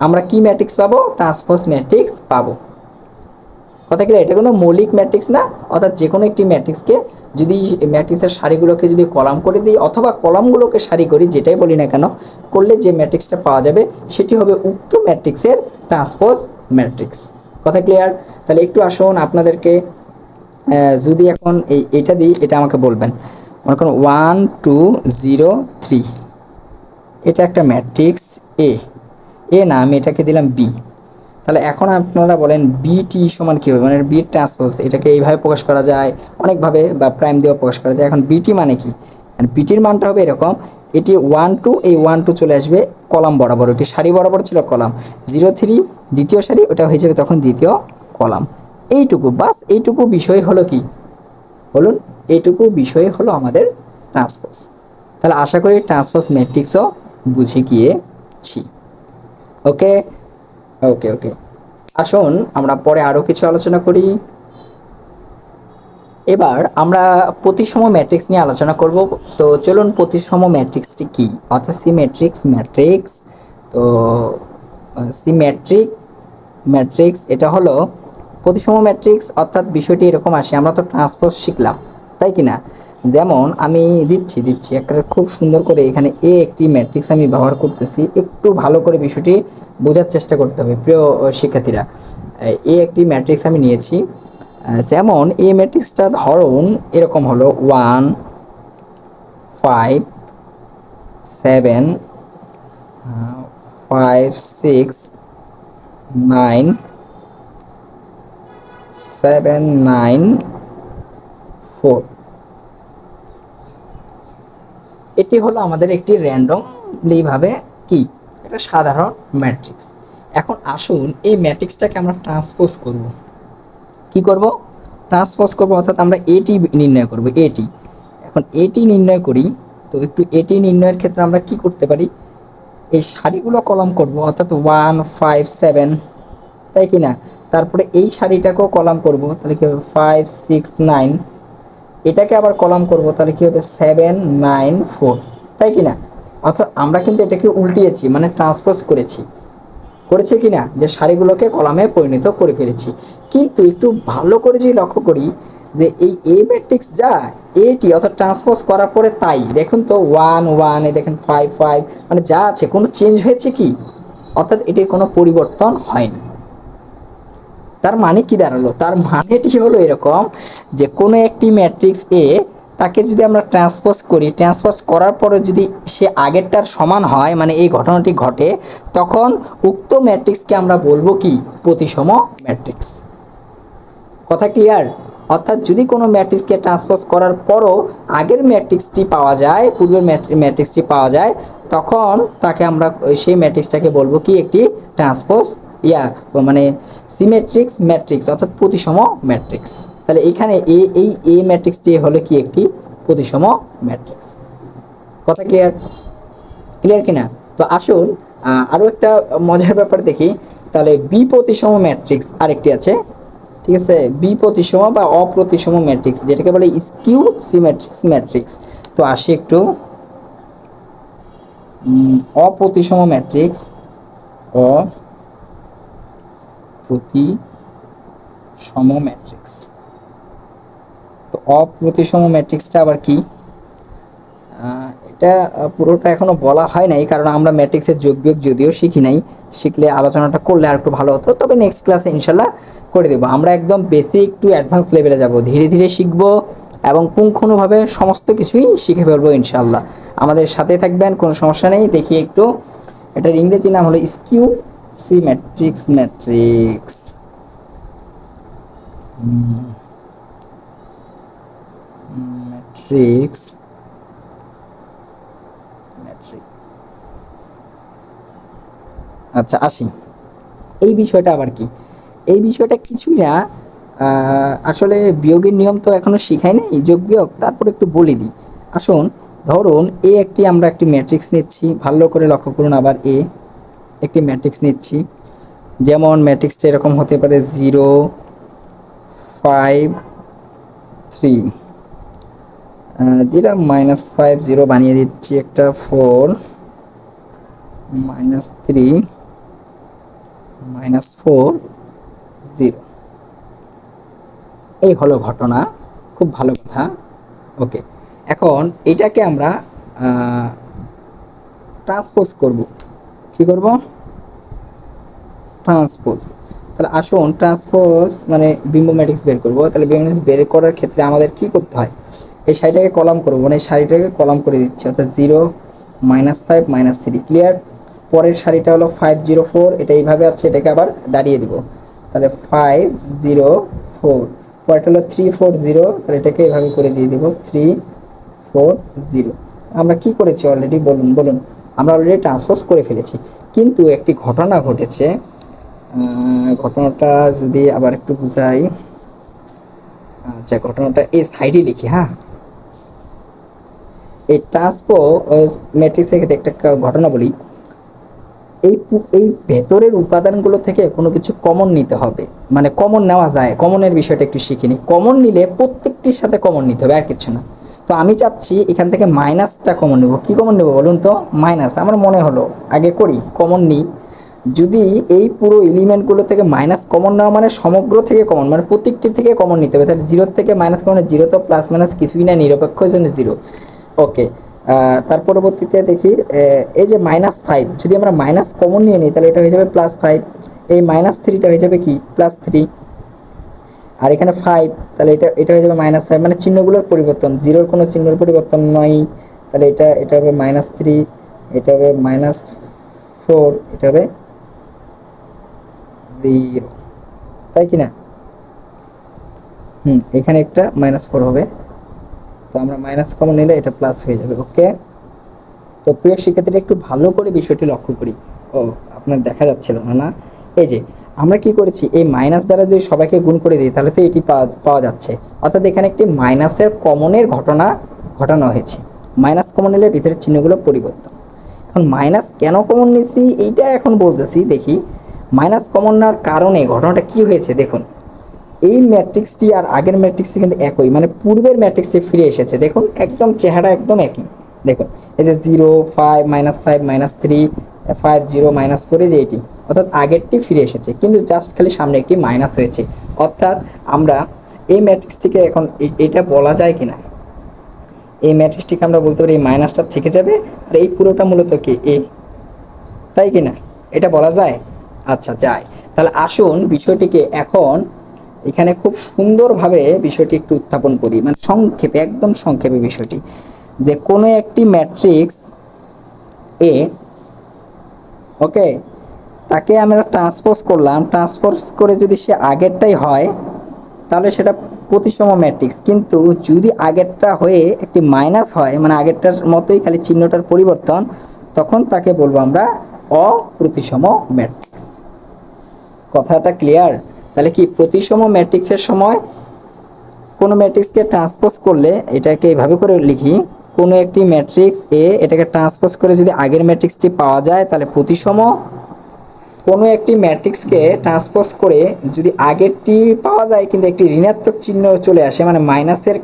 আমরা কি ম্যাট্রিক্স পাবো? ট্রান্সপোজ ম্যাট্রিক্স পাবো। কথা কি? এটা কোনো মৌলিক ম্যাট্রিক্স না, অর্থাৎ যে কোনো একটি ম্যাট্রিক্সকে যদি ম্যাট্রিক্সের সারিগুলোকে যদি কলাম করে দিই অথবা কলামগুলোকে সারি করি, যেটাই বলি না কেন, করলে যে ম্যাট্রিক্সটা পাওয়া যাবে সেটি হবে উক্ত ম্যাট্রিক্সের ট্রান্সপোজ ম্যাট্রিক্স। কথা ক্লিয়ার? তাহলে একটু আসুন আপনাদেরকে যদি এখন এটা দিই, এটা আমাকে বলবেন। মনে করুন 1 2 0 3, এটা একটা ম্যাট্রিক্স এ না, আমি এটাকে দিলাম বি। তাহলে এখন আপনারা বলেন বিটি সমান কী হবে, মানে বি ট্রান্সপোজ, এটাকে এইভাবে প্রকাশ করা যায় অনেকভাবে, বা প্রাইম দিয়েও প্রকাশ করা যায়। এখন বিটি মানে কি? বিটির মানটা হবে এরকম, এটি 1 2, এই 1 2 চলে আসবে কলাম বরাবর, এটি সারি বরাবর ছিল কলাম, 0 3 দ্বিতীয় সারি, ওটা হয়ে যাবে তখন দ্বিতীয় কলাম। এইটুকু বাস, এইটুকু বিষয় হলো কি, বলুন? এইটুকু বিষয় হলো আমাদের ট্রান্সপোজ। তাহলে আশা করি ট্রান্সপোজ ম্যাট্রিক্সও বুঝে গিয়েছি। ওকে ওকে ওকে, আসুন আমরা পরে আরও কিছু আলোচনা করি। এবার আমরা প্রতিসম ম্যাট্রিক্স নিয়ে আলোচনা করব। তো চলুন, প্রতিসম ম্যাট্রিক্সটি কি, অর্থাৎ ম্যাট্রিক্স। তো ম্যাট্রিক্স এটা হলো প্রতিসম ম্যাট্রিক্স, অর্থাৎ বিষয়টি এরকম আসে, আমরা তো ট্রান্সপোজ শিখলাম, তাই কি না? যেমন আমি দিচ্ছি একটা খুব সুন্দর করে, এখানে একটি ম্যাট্রিক্স আমি ব্যবহার করতেছি, একটু ভালো করে বিষয়টি বোঝার চেষ্টা করতে হবে প্রিয় শিক্ষার্থীরা। একটি ম্যাট্রিক্স আমি নিয়েছি, যেমন এই ম্যাট্রিক্সটা ধরুন এরকম হলো 1 5 7 5 6 9 7 9 4। এটি হলো আমাদের একটি র্যান্ডমলি ভাবে কি একটা সাধারণ ম্যাট্রিক্স। এখন আসুন এই ম্যাট্রিক্সটাকে আমরা ট্রান্সপোজ করব। কি করব? ট্রান্সপোজ করব, অর্থাৎ আমরা এটি নির্ণয় করব, এটি। এখন এটি নির্ণয় করি, তো একটু এটি নির্ণয়ের ক্ষেত্রে আমরা কি করতে পারি, এই সারিগুলো কলম করব, অর্থাৎ 1 5 7, তাই কি না? তারপরে এই সারিটাকেও কলাম করব, তাহলে কি হবে 5 6 9, এটাকে আবার কলাম করব, তাহলে কি হবে 7 9 4, তাই কি না? অর্থাৎ আমরা কিন্তু এটাকে উল্টিয়েছি, মানে ট্রান্সপোজ করেছি কি না, যে সারিগুলোকে কলামে পরিণত করে ফেলেছি। কিন্তু একটু ভালো করে যদি লক্ষ্য করি যে এই এ ম্যাট্রিক্স যা এটি, অর্থাৎ ট্রান্সপোজ করার পরে তাই, দেখুন তো 1 1, এ দেখেন 5 5, মানে যা আছে, কোনো চেঞ্জ হয়েছে কি? অর্থাৎ এটির কোনো পরিবর্তন হয়নি। তার মানে কি দাঁড়ালো? তার মানেটি হলো এরকম যে কোনো একটি ম্যাট্রিক্স এ, তাকে যদি আমরা ট্রান্সপোজ করি, ট্রান্সপোজ করার পরে যদি সে আগেরটার সমান হয়, মানে এই ঘটনাটি ঘটে, তখন উক্ত ম্যাট্রিক্সকে আমরা বলবো কি? প্রতিসম ম্যাট্রিক্স। কথা ক্লিয়ার? অর্থাৎ যদি কোনো ম্যাট্রিক্সকে ট্রান্সপোজ করার পরও আগের ম্যাট্রিক্সটি পাওয়া যায়, পূর্বের ম্যাট্রিক্সটি পাওয়া যায়, তখন তাকে আমরা সেই ম্যাট্রিক্সটাকে বলবো কি একটি ট্রান্সপোজ মানে সিমেট্রিক্স ম্যাট্রিক্স, অর্থাৎ প্রতিসম ম্যাট্রিক্স। তাহলে এখানে এই ম্যাট্রিক্সটি হলো কি একটি প্রতিসম ম্যাট্রিক্স। কথা ক্লিয়ার? ক্লিয়ার কিনা? তো আসুন আরও একটা মজার ব্যাপার দেখি। তাহলে বি প্রতিসম ম্যাট্রিক্স আরেকটি আছে, ঠিক আছে, বি প্রতিসম বা অপ্রতিসম ম্যাট্রিক্স, যেটাকে বলে স্কিউ সিমেট্রিক্স ম্যাট্রিক্স। তো আসি একটু অপ্রতিসম ম্যাট্রিক্স, অপ্রতিসম ম্যাট্রিক্স। তো অপ্রতিসম ম্যাট্রিক্সটা আবার কি? এটা পুরোটা এখনো বলা হয় নাই, কারণ আমরা ম্যাট্রিক্সের যোগ বিয়োগ যদিও শিখি নাই, শিখলে আলোচনাটা করলে আর একটু ভালো হতো। তবে নেক্সট ক্লাসে ইনশাল্লাহ করে দেবো। আমরা একদম বেসিক টু অ্যাডভান্স লেভেলে যাব, ধীরে ধীরে শিখবো এবং পুঙ্খানুভাবে সমস্ত কিছুই শিখে ফেলবো ইনশাল্লাহ। আমাদের সাথে থাকবেন, কোনো সমস্যা নেই। দেখি একটু, এটার ইংরেজি নাম হলো স্কিউ সিমেট্রিক্স ম্যাট্রিক্স। ম্যাট্রিক্স আচ্ছা আসি, এই বিষয়টা আবার কি? এই বিষয়টা কিছুই না, আসলে বিয়োগের নিয়ম তো এখনো শিখাই নাই, যোগ বিয়োগ, তারপর একটু বলে দিই। আসুন, ধরুন আমরা একটি ম্যাট্রিক্স নিচ্ছি, ভালো করে লক্ষ্য করুন। আবার একটি ম্যাট্রিক্স নিচ্ছি, যেমন ম্যাট্রিক্সটা এরকম হতে পারে 0 5 3, দিলাম -5 0, বানিয়ে দিচ্ছি একটা 4 -3 -4 0। এই হলো ঘটনা, খুব ভালো কথা। ওকে, এখন এটাকে আমরা ট্রান্সপোজ করব। কি করব? ট্রান্সপোজ। তাহলে আসুন ট্রান্সপোজ মানে বিম্ব ম্যাট্রিক্স বের করব। তাহলে বিম্ব ম্যাট্রিক্স বের করার ক্ষেত্রে আমাদের কি করতে হয়? এই সারিটাকে কলাম করব, মানে এই সারিটাকে কলাম করে দিচ্ছি, অর্থাৎ 0 -5 -3। ক্লিয়ার? পরের সারিটা হলো 5 0 4, এটা এইভাবে আছে, এটাকে আবার দাঁড়িয়ে দিব। তাহলে 5 0 4, পরেরটা হলো 3 4 0, তাহলে এটাকে এভাবে করে দিয়ে দিব 3 4 0। আমরা কি করেছি অলরেডি? বলুন, আমরা অলরেডি ট্রান্সপোজ করে ফেলেছি। কিন্তু একটি ঘটনা ঘটেছে, ঘটনাটা যদি আবার একটু বুঝাই। আচ্ছা, ঘটনাটা এই সাইডে লিখি। হ্যাঁ, এই ট্রান্সপোজ ম্যাট্রিক্সের ক্ষেত্রে একটা ঘটনা বলি। এই ভেতরের উপাদানগুলো থেকে কোনো কিছু কমন নিতে হবে, মানে কমন নেওয়া যায়। কমনের বিষয়টা একটু শিখিনি। কমন নিলে প্রত্যেকটির সাথে কমন নিতে হবে, আর কিছু না। তো আমি চাচ্ছি এখান থেকে মাইনাসটা কমন নেব। কি কমন নেব বলুন তো? মাইনাস। আমার মনে হলো আগে করি, কমন নিই। যদি এই পুরো এলিমেন্টগুলো থেকে মাইনাস কমন নেওয়া মানে সমগ্র থেকে কমন, মানে প্রত্যেকটি থেকে কমন নিতে হবে। তাহলে 0 থেকে মাইনাস কমন, 0 তো প্লাস মাইনাস কিছুই না, নিরপেক্ষ, জন্য 0। ওকে, তার পরবর্তীতে দেখি, এই যে -5, যদি আমরা মাইনাস কমন নিয়ে নিই তাহলে এটা হয়ে যাবে +5। এই -3টা হয়ে যাবে কি? +3। আর এখানে 5, তাহলে এটা হয়ে যাবে -5, মানে চিহ্নগুলোর পরিবর্তন, 0-র কোনো চিহ্নের পরিবর্তন নয়। তাহলে এটা হবে -3, এটা হবে -4, এটা হবে 0, তাই কি না? এখানে একটা -4 হবে, তো আমরা মাইনাস কমন নিলে এটা প্লাস হয়ে যাবে। ওকে, তো প্রিয় শিক্ষার্থীরা একটু ভালো করে বিষয়টি লক্ষ্য করি। আপনার দেখা যাচ্ছিল না? এই যে আমরা কি করেছি, এই মাইনাস দ্বারা যদি সবাইকে গুণ করে দিই তাহলে তো এটি পাওয়া যাচ্ছে। অর্থাৎ এখানে একটি মাইনাসের কমনের ঘটনা ঘটানো হয়েছে। মাইনাস কমন নিলে ভিতরের চিহ্নগুলো পরিবর্তন। এখন মাইনাস কেন কমন নিয়েছি এইটা এখন বলতেছি। দেখি মাইনাস কমন নেওয়ার কারণে ঘটনাটা কি হয়েছে। দেখুন, এই ম্যাট্রিক্সটি আর আগের ম্যাট্রিক্সটি কিন্তু একই, মানে পূর্বের ম্যাট্রিক্সে ফিরে এসেছে। দেখুন একদম চেহারা একদম একই। দেখুন এই যে 0 5 -5 -3 5 0 -4, যে এটি অর্থাৎ আগেরটি ফিরে এসেছে, কিন্তু জাস্ট খালি সামনে একটি মাইনাস হয়েছে। অর্থাৎ আমরা এই ম্যাট্রিক্সটিকে এখন এটা বলা যায় কিনা, এই ম্যাট্রিক্সটিকে আমরা বলতে পারি এই মাইনাসটা থেকে যাবে, আর এই পুরোটা মূলত কি এ, তাই কিনা? এটা বলা যায়? আচ্ছা যায়। তাহলে আসুন বিষয়টিকে এখন এখানে খুব সুন্দরভাবে বিষয়টি একটু উত্থাপন করি, মানে সংক্ষেপে, একদম সংক্ষেপে বিষয়টি, যে কোনো একটি ম্যাট্রিক্স এ, ওকে, তাকে আমরা ট্রান্সপোজ করলাম। ট্রান্সপোজ করে যদি সে আগেরটাই হয় তাহলে সেটা প্রতিসম ম্যাট্রিক্স, কিন্তু যদি আগেরটা হয়ে একটি মাইনাস হয়, মানে আগেরটার মতোই খালি চিহ্নটার পরিবর্তন, তখন তাকে বলবো আমরা অপ্রতিসম ম্যাট্রিক্স। কথাটা ক্লিয়ার? তাহলে কি প্রতিসম ম্যাট্রিক্সের সময় কোনো ম্যাট্রিক্সকে ট্রান্সপোজ করলে, এটাকে এভাবে করে লিখি, কোনো একটি ম্যাট্রিক্স এ এটাকে ট্রান্সপোজ করে যদি আগের ম্যাট্রিক্সটি পাওয়া যায় তাহলে প্রতিসম। কোনো একটি ম্যাট্রিক্সকে ট্রান্সপোজ করে যদি আগেরটি পাওয়া যায় কিন্তু একটি ঋণাত্মক চিহ্ন চলে আসে, মানে মাইনাসের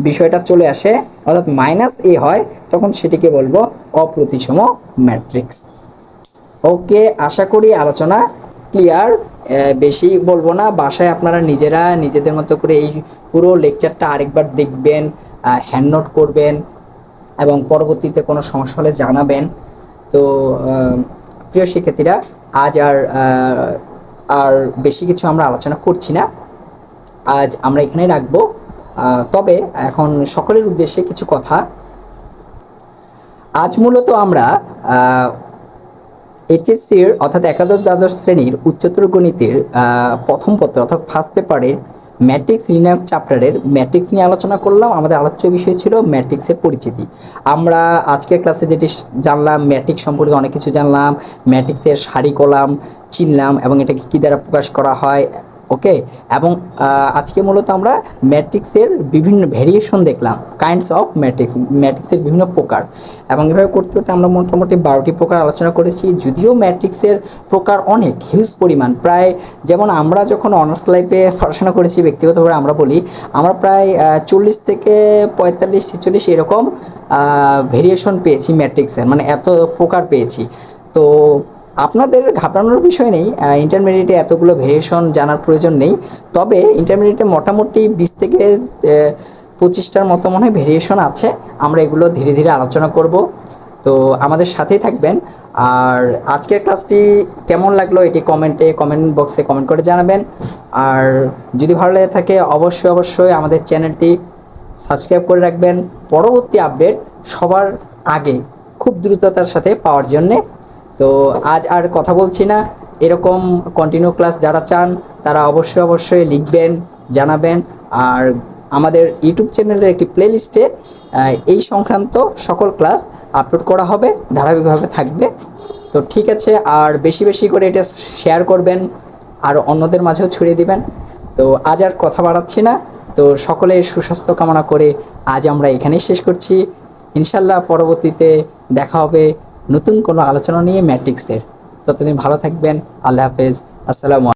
বিষয়টা চলে আসে, অর্থাৎ মাইনাস এ হয়, তখন সেটিকে বলবো অপ্রতিসম ম্যাট্রিক্স। ওকে, আশা করি আলোচনা ক্লিয়ার। বেশি বলবো না, বাসায় আপনারা নিজেরা নিজেদের মতো করে এই পুরো লেকচারটা আরেকবার দেখবেন, হ্যান্ড নোট করবেন এবং পরবর্তীতে কোনো সমস্যা হলে জানাবেন। তো প্রিয় শিক্ষার্থীরা, আজ আর বেশি কিছু আমরা আলোচনা করছি না, আজ আমরা এখানেই রাখবো। তবে এখন সকলের উদ্দেশ্যে কিছু কথা। আজ মূলত আমরা এইচএসসির অর্থাৎ একাদশ দ্বাদশ শ্রেণীর উচ্চতর গণিতের প্রথম পত্র অর্থাৎ ফার্স্ট পেপারের ম্যাট্রিক্স নির্ণায়ক চ্যাপ্টারের ম্যাট্রিক্স নিয়ে আলোচনা করলাম। আমাদের আলোচ্য বিষয় ছিল ম্যাট্রিক্সের পরিচিতি। আমরা আজকের ক্লাসে যেটি জানলাম, ম্যাট্রিক্স সম্পর্কে অনেক কিছু জানলাম, ম্যাট্রিক্সের সারি কলাম চিনলাম এবং এটাকে কী দ্বারা প্রকাশ করা হয়। ওকে, এবং আজকে মূলত আমরা ম্যাট্রিক্সের বিভিন্ন ভেরিয়েশন দেখলাম, কাইন্ডস অফ ম্যাট্রিক্সের বিভিন্ন প্রকার, এবং এভাবে করতে করতে আমরা মোটামুটি 12টি প্রকার আলোচনা করেছি। যদিও ম্যাট্রিক্সের প্রকার অনেক হিউজ পরিমাণ, প্রায় যেমন আমরা যখন অনার্স লাইফে পড়াশোনা করেছি ব্যক্তিগতভাবে আমরা বলি আমরা প্রায় 40 থেকে 45 46 এরকম ভেরিয়েশন পেয়েছি ম্যাট্রিক্সের, মানে এত প্রকার পেয়েছি। তো আপনাদের ঘাবড়ানোর বিষয় নেই, ইন্টারমিডিয়েটে এতগুলো ভেরিয়েশন জানার প্রয়োজন নেই। তবে ইন্টারমিডিয়েটে মোটামুটি 20 থেকে 25টার মতো মনে হয় ভেরিয়েশন আছে। আমরা এগুলো ধীরে ধীরে আলোচনা করব, তো আমাদের সাথেই থাকবেন। আর আজকের ক্লাসটি কেমন লাগলো এটি কমেন্ট বক্সে কমেন্ট করে জানাবেন। আর যদি ভালো লেগে থাকে অবশ্যই আমাদের চ্যানেলটি সাবস্ক্রাইব করে রাখবেন পরবর্তী আপডেট সবার আগে খুব দ্রুততার সাথে পাওয়ার জন্যে। তো আজ আর কথা বলছি না, এরকম কন্টিনিউ ক্লাস যারা চান তারা অবশ্যই লিখবেন, জানাবেন। আর আমাদের ইউটিউব চ্যানেলের একটি প্লেলিস্টে এই সংক্রান্ত সকল ক্লাস আপলোড করা হবে, ধারাবাহিকভাবে থাকবে। তো ঠিক আছে, আর বেশি করে এটা শেয়ার করবেন আর অন্যদের মাঝেও ছড়িয়ে দিবেন। তো আজ আর কথা বাড়াচ্ছি না, তো সকলের সুস্বাস্থ্য কামনা করে আজ আমরা এখানেই শেষ করছি। ইনশাল্লাহ পরবর্তীতে দেখা হবে নতুন কোনো আলোচনা নিয়ে ম্যাট্রিক্সের। ততদিন ভালো থাকবেন। আল্লাহ হাফেজ। আসসালামু আলাইকুম।